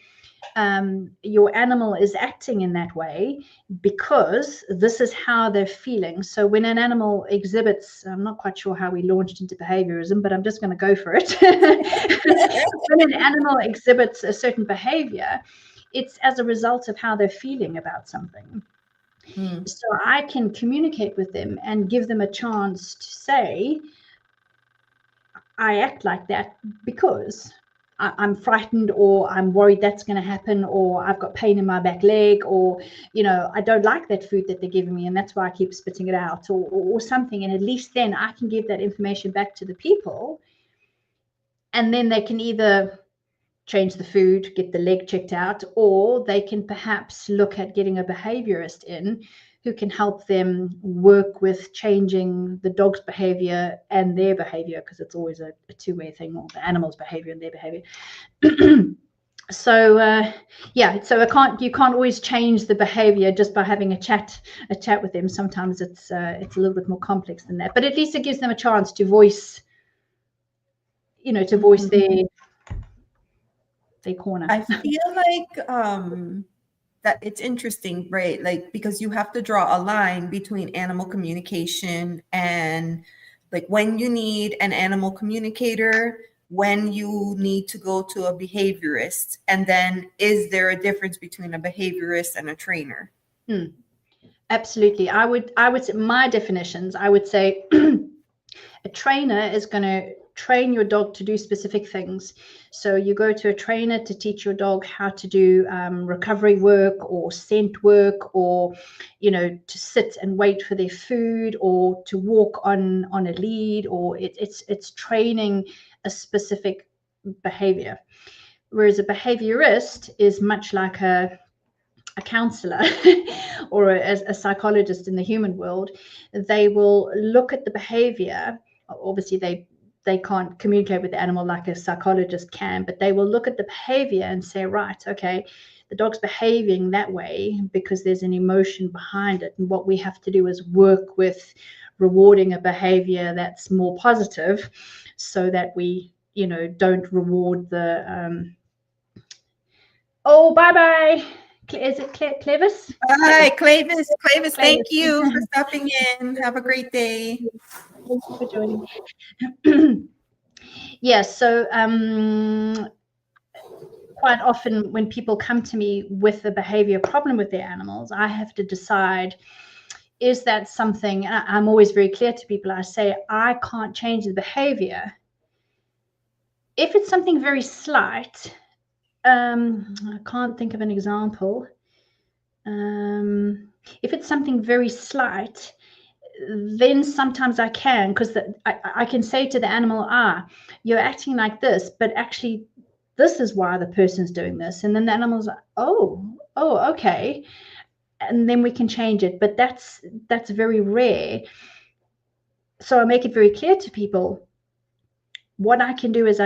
your animal is acting in that way because this is how they're feeling. So when an animal exhibits, I'm not quite sure how we launched into behaviorism, but I'm just going to go for it. When an animal exhibits a certain behavior, it's as a result of how they're feeling about something. So I can communicate with them and give them a chance to say, I act like that because I'm frightened, or I'm worried that's going to happen, or I've got pain in my back leg, or, I don't like that food that they're giving me, and that's why I keep spitting it out, or something. And at least then I can give that information back to the people. And then they can either change the food, get the leg checked out, or they can perhaps look at getting a behaviorist in who can help them work with changing the dog's behavior and their behavior, because it's always a two-way thing, or the animal's behavior and their behavior. So you can't always change the behavior just by having a chat with them. Sometimes it's a little bit more complex than that, but at least it gives them a chance to voice their corner. I feel like that it's interesting, right? Like, because you have to draw a line between animal communication and like when you need an animal communicator, when you need to go to a behaviorist, and then is there a difference between a behaviorist and a trainer? Absolutely. I would say my definitions, I would say a trainer is going to train your dog to do specific things. So you go to a trainer to teach your dog how to do recovery work or scent work, or to sit and wait for their food, or to walk on a lead, or it's training a specific behavior. Whereas a behaviorist is much like a counselor or a psychologist in the human world. They will look at the behavior. Obviously they can't communicate with the animal like a psychologist can, but they will look at the behavior and say, right, okay, the dog's behaving that way because there's an emotion behind it, and what we have to do is work with rewarding a behavior that's more positive, so that we don't reward the bye. Is it Clevis? Hi, Clavis. Thank you for stopping in. Have a great day. Thank you for joining. Yes, so quite often when people come to me with a behavior problem with their animals, I have to decide, is that something, I'm always very clear to people, I say, I can't change the behavior. If it's something very slight, I can't think of an example. If it's something very slight, then sometimes I can, because I can say to the animal, you're acting like this, but actually this is why the person's doing this. And then the animal's like, oh, okay. And then we can change it. But that's very rare. So I make it very clear to people, what I can do is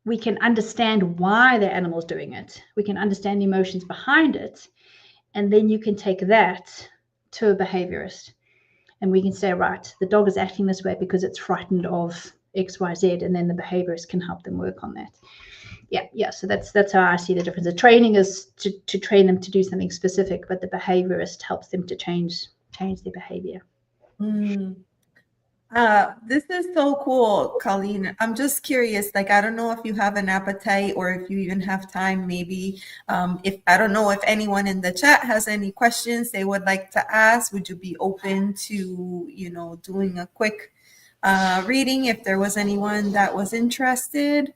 we can understand why the animal's doing it. We can understand the emotions behind it. And then you can take that to a behaviorist. And we can say, right, the dog is acting this way because it's frightened of X, Y, Z. And then the behaviorist can help them work on that. Yeah. So that's how I see the difference. The training is to train them to do something specific, but the behaviorist helps them to change their behavior. This is so cool, Colleen. I'm just curious, like, I don't know if you have an appetite or if you even have time, maybe. If I don't know if anyone in the chat has any questions they would like to ask, would you be open to, doing a quick reading if there was anyone that was interested?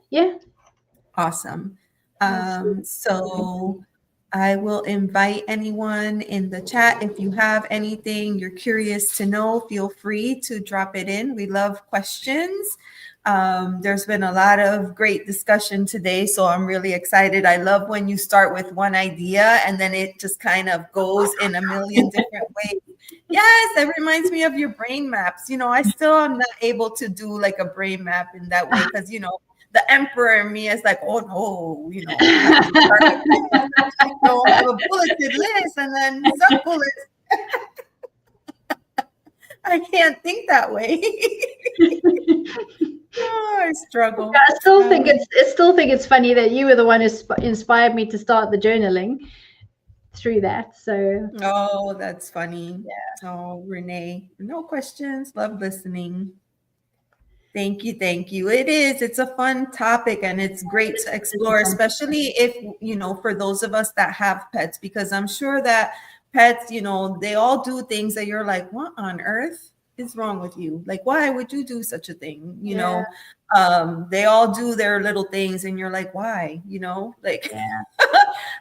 Yeah. Awesome. So I will invite anyone in the chat. If you have anything you're curious to know, feel free to drop it in. We love questions. There's been a lot of great discussion today, so I'm really excited. I love when you start with one idea and then it just kind of goes in a million different ways. Yes, it reminds me of your brain maps. I still am not able to do like a brain map in that way because, the emperor in me is like, oh no, I have a bulleted list and then some bullets. I can't think that way. I struggle. Yeah, I still think it's funny that you were the one who inspired me to start the journaling through that. So. Oh, that's funny. Yeah. Oh, Renee, no questions. Love listening. Thank you. It's a fun topic and it's great to explore, especially if, for those of us that have pets, because I'm sure that pets, they all do things that you're like, what on earth is wrong with you? Like, why would you do such a thing? They all do their little things and you're like, why?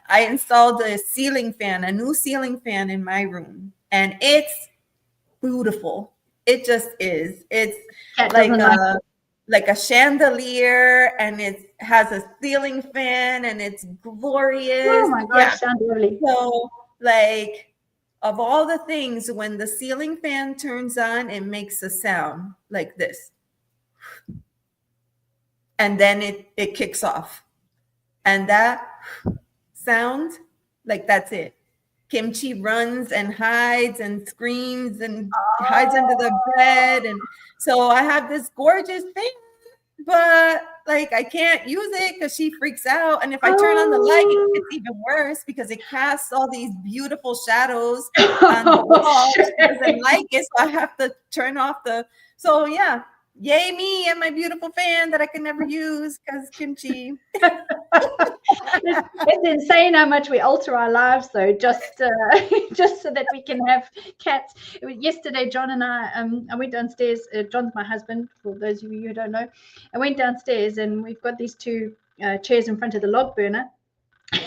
I installed a new ceiling fan in my room, and it's beautiful. It just is. It's like like a chandelier, and it has a ceiling fan, and it's glorious. Oh my Yeah. gosh, sounds lovely. So like, of all the things, when the ceiling fan turns on, it makes a sound like this. And then it kicks off. And that sound, like, that's it. Kimchi runs and hides and screams and hides under the bed. And so I have this gorgeous thing, but like I can't use it because she freaks out. And if I turn on the light, it's even worse because it casts all these beautiful shadows on the wall. She doesn't like it, so I have to turn off the. So yeah, yay me and my beautiful fan that I can never use because kimchi. It's insane how much we alter our lives, though, just so that we can have cats. Yesterday, John and I went downstairs. John's my husband, for those of you who don't know. I went downstairs, and we've got these two chairs in front of the log burner,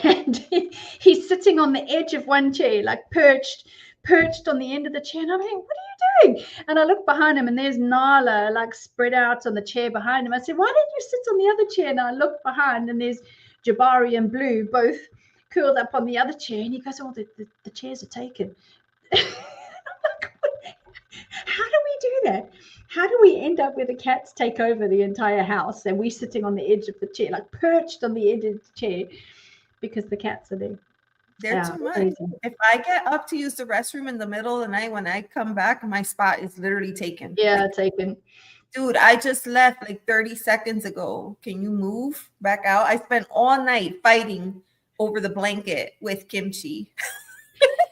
and he's sitting on the edge of one chair, like perched on the end of the chair. And I'm like, what are you doing? And I look behind him, and there's Nala, like spread out on the chair behind him. I said, why didn't you sit on the other chair? And I look behind, and there's Jabari and Blue both curled up on the other chair. And he goes, oh, the chairs are taken. I'm like, how do we do that? How do we end up where the cats take over the entire house and we sitting on the edge of the chair, like perched on the edge of the chair because the cats are there? They're too much. Amazing. If I get up to use the restroom in the middle of the night, when I come back, my spot is literally taken. Yeah, taken. Dude, I just left like 30 seconds ago. Can you move back out? I spent all night fighting over the blanket with kimchi.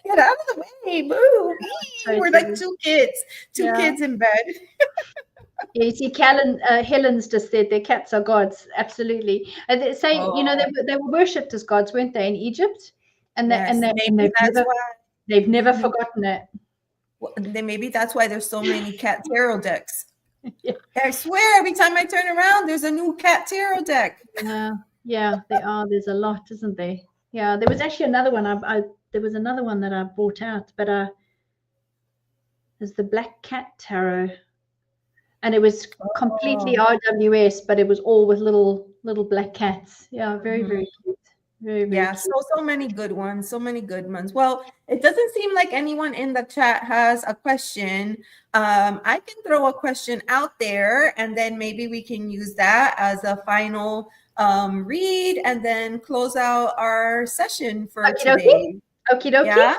Get out of the way, move. We're like two kids in bed. Yeah, you see, Helen's just said their cats are gods. Absolutely. And they say, they were worshipped as gods, weren't they, in Egypt? And they've never forgotten it. Well, maybe that's why there's so many cat tarot decks. Yeah. I swear, every time I turn around, there's a new cat tarot deck. Yeah, there are. There's a lot, isn't there? Yeah, there was actually another one. There was another one that I brought out, but there's the Black Cat Tarot, and it was completely RWS, but it was all with little black cats. Yeah, very very cute. Very, very cute. So many good ones. So many good ones. Well, it doesn't seem like anyone in the chat has a question. I can throw a question out there, and then maybe we can use that as a final read, and then close out our session for today. Okie dokie. Yeah.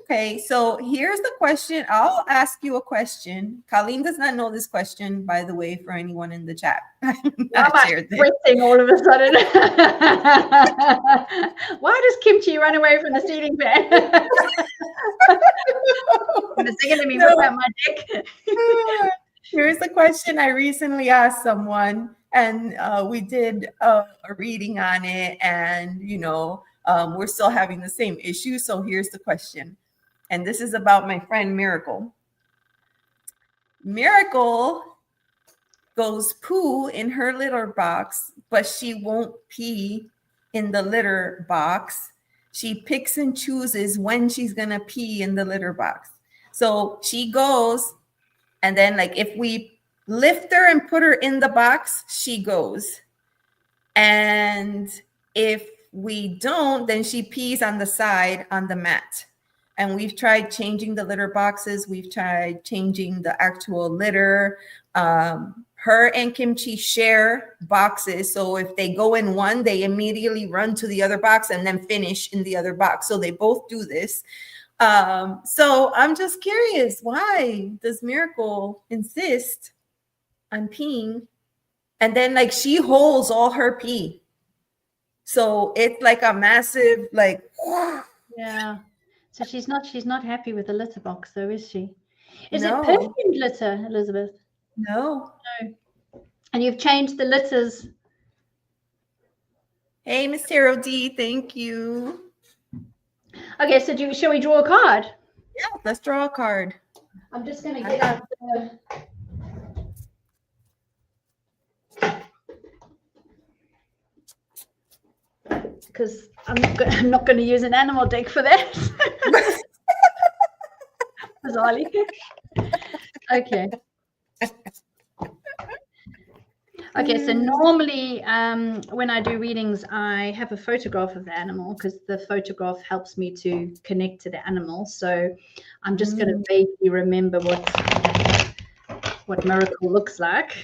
Okay, so here's the question. I'll ask you a question. Colleen does not know this question, by the way, for anyone in the chat. I'm breathing all of a sudden. Why does kimchi run away from the ceiling fan? It's going to be about my dick. Here's the question I recently asked someone, and we did a reading on it, and we're still having the same issue. So here's the question. And this is about my friend Miracle. Miracle goes poo in her litter box, but she won't pee in the litter box. She picks and chooses when she's going to pee in the litter box. So she goes, and then like if we lift her and put her in the box, she goes. And if we don't, then she pees on the side on the mat. And we've tried changing the litter boxes. We've tried changing the actual litter. Her and Kimchi share boxes. So if they go in one, they immediately run to the other box and then finish in the other box. So they both do this. So I'm just curious, why does Miracle insist on peeing? And then like she holds all her pee. So it's like a massive, like, yeah. So she's not happy with the litter box, though, is she? Is No. it perfumed litter, Elizabeth? No. And you've changed the litters. Hey, Miss Taro D, thank you. Okay, so shall we draw a card? Yeah, let's draw a card. I'm just going to get out because I'm not going to use an animal deck for that. Bizarrely. Okay. Okay, so normally when I do readings, I have a photograph of the animal because the photograph helps me to connect to the animal. So I'm just going to vaguely remember what Miracle looks like.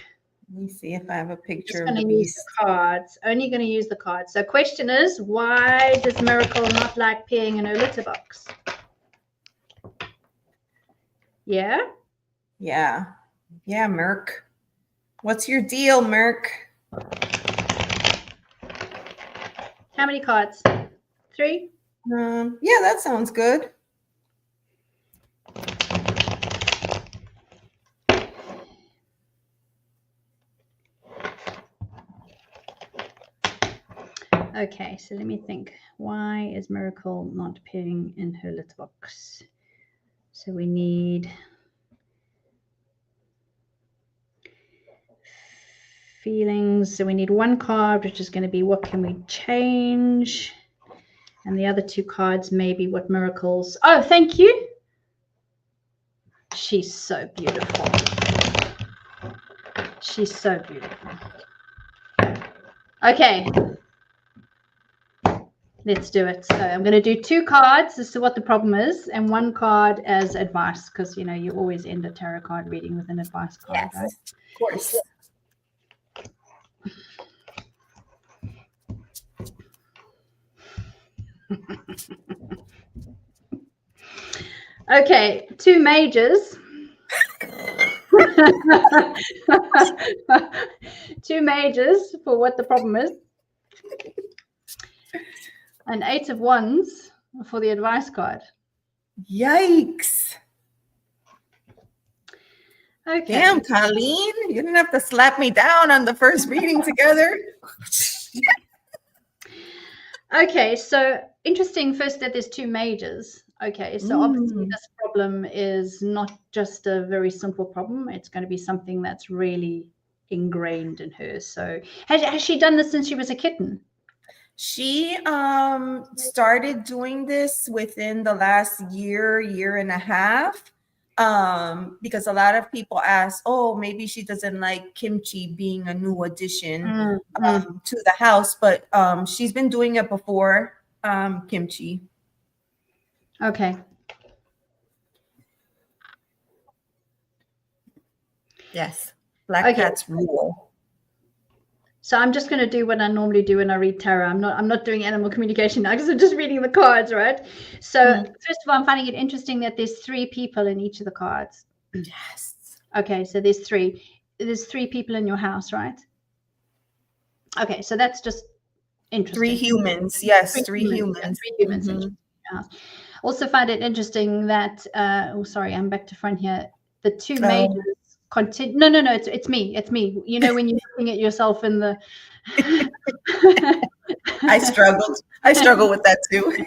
Let me see if I have a picture I'm of the just going to use beast. the cards. Only going to use the cards. So question is, why does Miracle not like peeing in her litter box? Yeah? Yeah. Yeah, Merc. What's your deal, Merc? How many cards? 3? Yeah, that sounds good. Okay, so let me think. Why is Miracle not peeing in her litter box? So we need feelings. So we need one card, which is going to be what can we change? And the other 2 cards may be what miracles. Oh, thank you. She's so beautiful. She's so beautiful. Okay. Let's do it. So I'm going to do 2 cards as to what the problem is and 1 card as advice because, you know, you always end a tarot card reading with an advice card, Yes, right? Of course. Okay, 2 majors. 2 majors for what the problem is. An 8 of wands for the advice card. Yikes. Okay. Damn, Colleen, you didn't have to slap me down on the first reading together. Okay, so interesting first that there's 2 majors. Okay, so obviously this problem is not just a very simple problem. It's going to be something that's really ingrained in her. So has she done this since she was a kitten? She started doing this within the last year and a half. Because a lot of people ask, oh, maybe she doesn't like kimchi being a new addition to the house, but she's been doing it before kimchi. Okay. Yes, Black Cats rule. So I'm just going to do what I normally do when I read tarot. I'm not doing animal communication now because I'm just reading the cards, right? So first of all, I'm finding it interesting that there's 3 people in each of the cards. Yes. Okay, so there's 3. There's 3 people in your house, right? Okay, so that's just interesting. 3 humans, yes, 3 humans. Yeah, 3 humans in your house. Also find it interesting that oh, sorry, I'm back to front here. The 2 majors continue. No, it's me. You know when you're looking at yourself in the. I struggle with that too.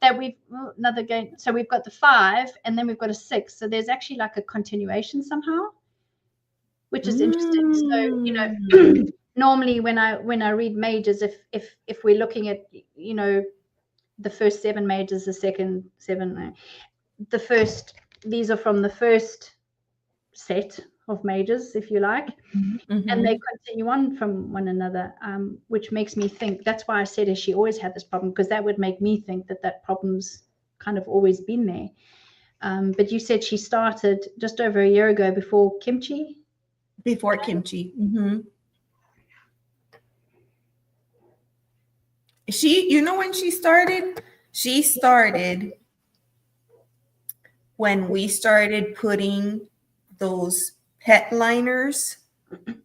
That we've another game. So we've got the 5, and then we've got a 6. So there's actually like a continuation somehow, which is interesting. So you know, normally when I read majors, if we're looking at the first 7 majors, the second 7, the first. These are from the first set of majors, if you like, and they continue on from one another, which makes me think, that's why I said, has she always had this problem? Because that would make me think that problem's kind of always been there. But you said she started just over a year ago before kimchi? Before kimchi. You know when she started? She started when we started putting those pet liners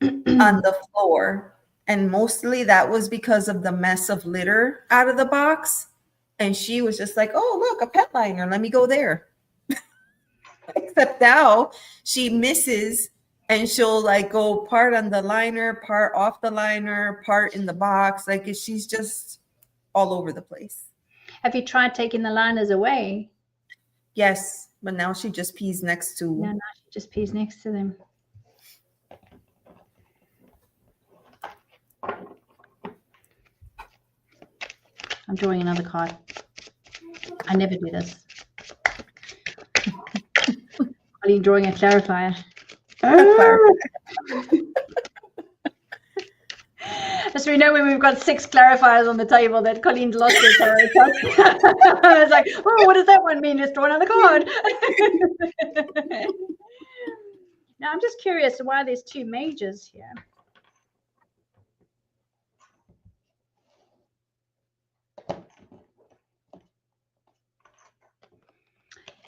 on the floor. And mostly that was because of the mess of litter out of the box. And she was just like, oh, look, a pet liner. Let me go there. Except now she misses and she'll like go part on the liner, part off the liner, part in the box. Like she's just all over the place. Have you tried taking the liners away? Yes, but now she just pees next to. No, she just pees next to them. I'm drawing another card. I never do this. Are you drawing a clarifier? Just so we know, when we've got 6 clarifiers on the table, that Colleen's lost her tarot card. I was like, oh, what does that one mean? Just draw another card. Now, I'm just curious why there's 2 majors here.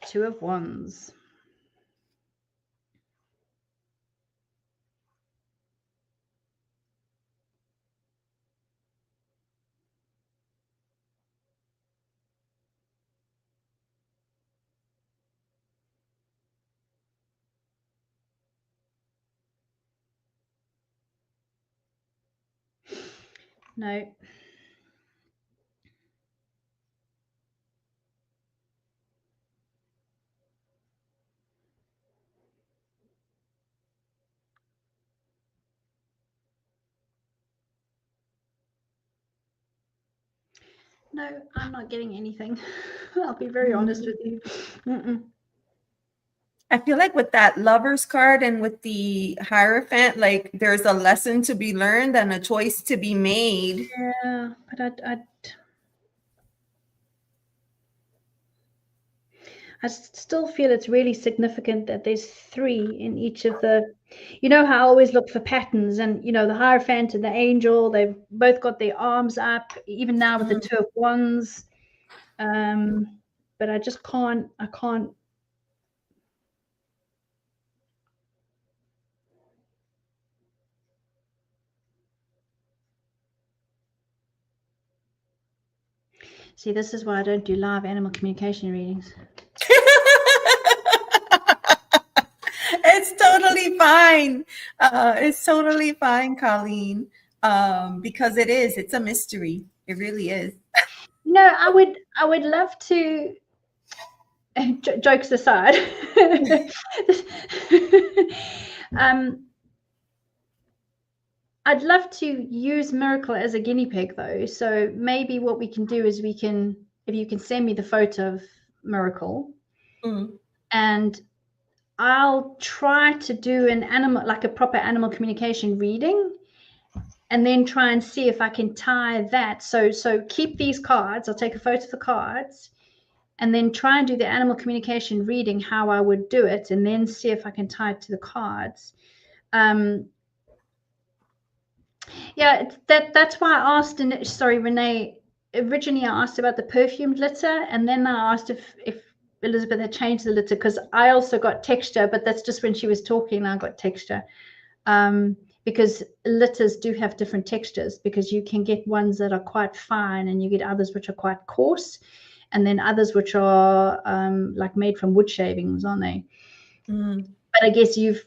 Two of Wands. No. No, I'm not getting anything. I'll be very honest with you. I feel like with that Lover's card and with the Hierophant, like there's a lesson to be learned and a choice to be made. Yeah, but I still feel it's really significant that there's 3 in each of the, you know how I always look for patterns, and, you know, the Hierophant and the Angel, they've both got their arms up, even now with the 2 of Wands. But I just can't, See, this is why I don't do live animal communication readings. It's totally fine. It's totally fine, Colleen. Because it's a mystery. It really is. No, I would love to. Jokes aside, I'd love to use Miracle as a guinea pig, though. So maybe what we can do is if you can send me the photo of Miracle, and I'll try to do like a proper animal communication reading, and then try and see if I can tie that. So keep these cards. I'll take a photo of the cards, and then try and do the animal communication reading, how I would do it, and then see if I can tie it to the cards. Yeah, that's why I asked. Sorry, Renee. Originally, I asked about the perfumed litter, and then I asked if Elizabeth had changed the litter, because I also got texture, but that's just when she was talking. I got texture, because litters do have different textures, because you can get ones that are quite fine, and you get others which are quite coarse, and then others which are like made from wood shavings, aren't they? But I guess you've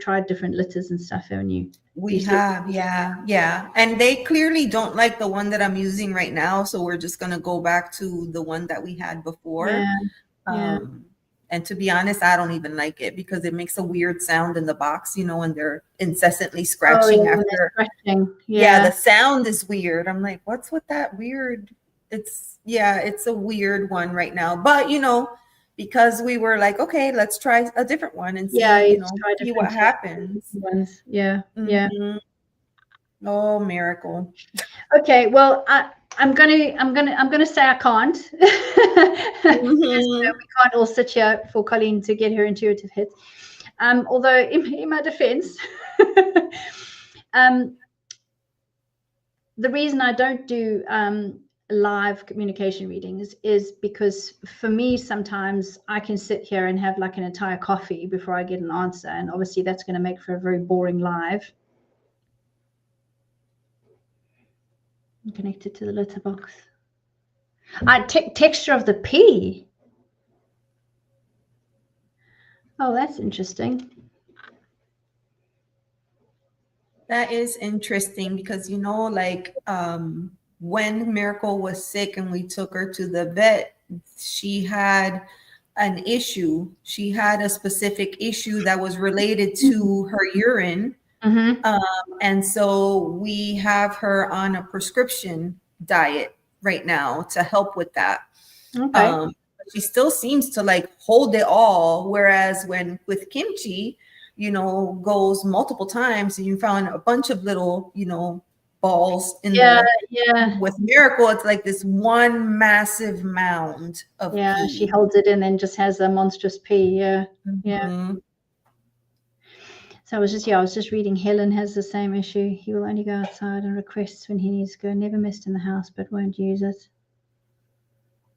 tried different litters and stuff, haven't you? We have, yeah. And they clearly don't like the one that I'm using right now, so we're just gonna go back to the one that we had before. Yeah. And to be honest, I don't even like it, because it makes a weird sound in the box, you know, when they're incessantly scratching after. Yeah, the sound is weird. I'm like, what's with that weird? It's a weird one right now. But, you know, because we were like, okay, let's try a different one and see, see what happens. Ones. Yeah. Oh, Miracle. Okay, well, I'm gonna say I can't. We can't all sit here for Colleen to get her intuitive hits. Although in my defense, the reason I don't do live communication readings is because for me, sometimes I can sit here and have like an entire coffee before I get an answer, and obviously that's going to make for a very boring live. I'm connected to the litter box. Texture of the pea. Oh, that's interesting. That is interesting, because, you know, like when Miracle was sick and we took her to the vet, she had an issue. She had a specific issue that was related to her urine. And so we have her on a prescription diet right now to help with that. Okay. She still seems to like hold it all. Whereas with Kimchi, you know, goes multiple times and you found a bunch of little, you know, balls in Yeah, the yeah. with Miracle, it's like this one massive mound of Yeah, pee. she holds it in and just has a monstrous pee. Yeah, yeah. Mhm. So I was just reading. Helen has the same issue. He will only go outside and requests when he needs to go. Never missed in the house, but won't use it.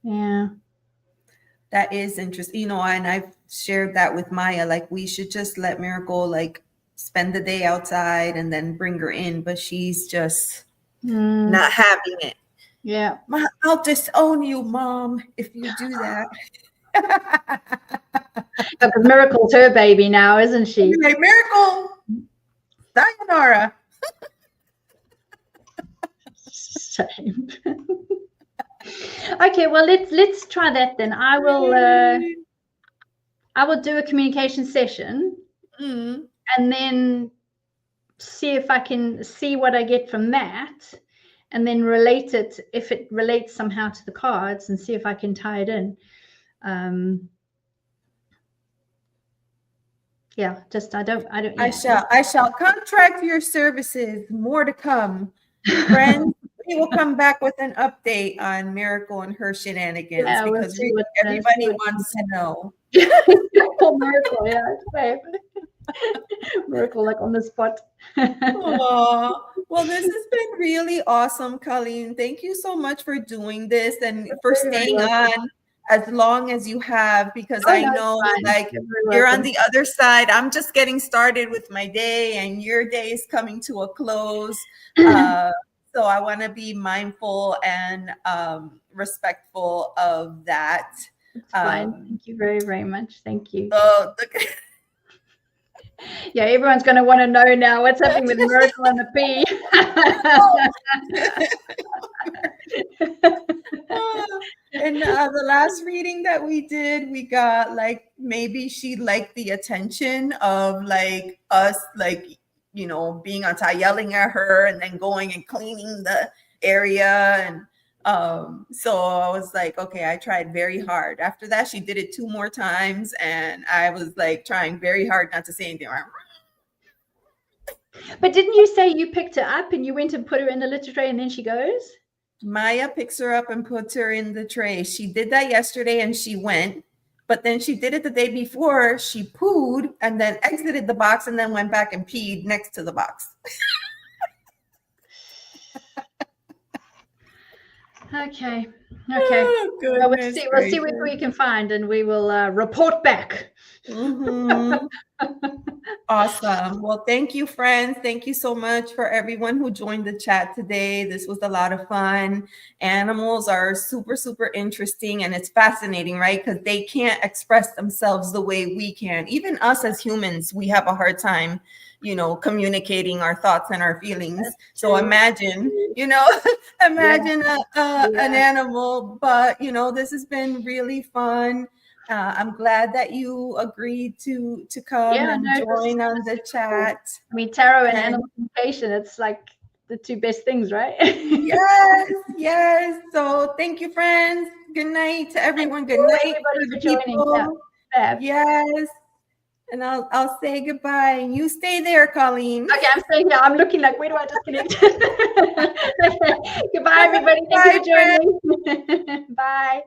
Yeah. That is interesting. You know, and I've shared that with Maya. Like, we should just let Miracle like spend the day outside and then bring her in, but she's just not having it. Yeah. I'll disown you, Mom, if you do that. Because Miracle's her baby now, isn't she? Like, Miracle, sayonara. Same. Okay, well let's try that then. I will do a communication session and then see if I can see what I get from that, and then relate it, if it relates somehow to the cards, and see if I can tie it in. Yeah, just I don't. Yeah. I shall contract your services. More to come, friends. We will come back with an update on Miracle and her shenanigans, Yeah, because we'll everybody wants to know. Poor Miracle, yeah, Miracle, like on the spot. Oh, well, this has been really awesome, Colleen. Thank you so much for doing this and for staying on as long as you have, because I know like you're on the other side. I'm just getting started with my day and your day is coming to a close. So I want to be mindful and respectful of that. It's fine. Thank you very, very much. Thank you. Yeah, everyone's going to want to know now what's happening with Miracle and the P. And the last reading that we did, we got like maybe she liked the attention of like us, like, you know, being on time, yelling at her and then going and cleaning the area. And so I was like, okay, I tried very hard. After that, she did it 2 more times, and I was like trying very hard not to say anything. But didn't you say you picked her up and you went and put her in the litter tray and then she goes? Maya picks her up and puts her in the tray. She did that yesterday and she went, but then she did it the day before. She pooed and then exited the box and then went back and peed next to the box. Okay. Oh, well, we'll see what we can find, and we will report back. Awesome. Well, thank you, friends. Thank you so much for everyone who joined the chat today. This was a lot of fun. Animals are super, super interesting, and it's fascinating, right? Because they can't express themselves the way we can. Even us as humans, we have a hard time, you know, communicating our thoughts and our feelings. So imagine, you know, an animal. But, you know, this has been really fun. I'm glad that you agreed to come and join on the chat. I mean, tarot and animal communication, it's like the 2 best things, right? Yes. So thank you, friends. Good night to everyone. Good night, everybody, for joining. Yes. And I'll say goodbye. And you stay there, Colleen. Okay, I'm staying here. I'm looking like, where do I disconnect? Goodbye, everybody. Thank you for joining. Bye.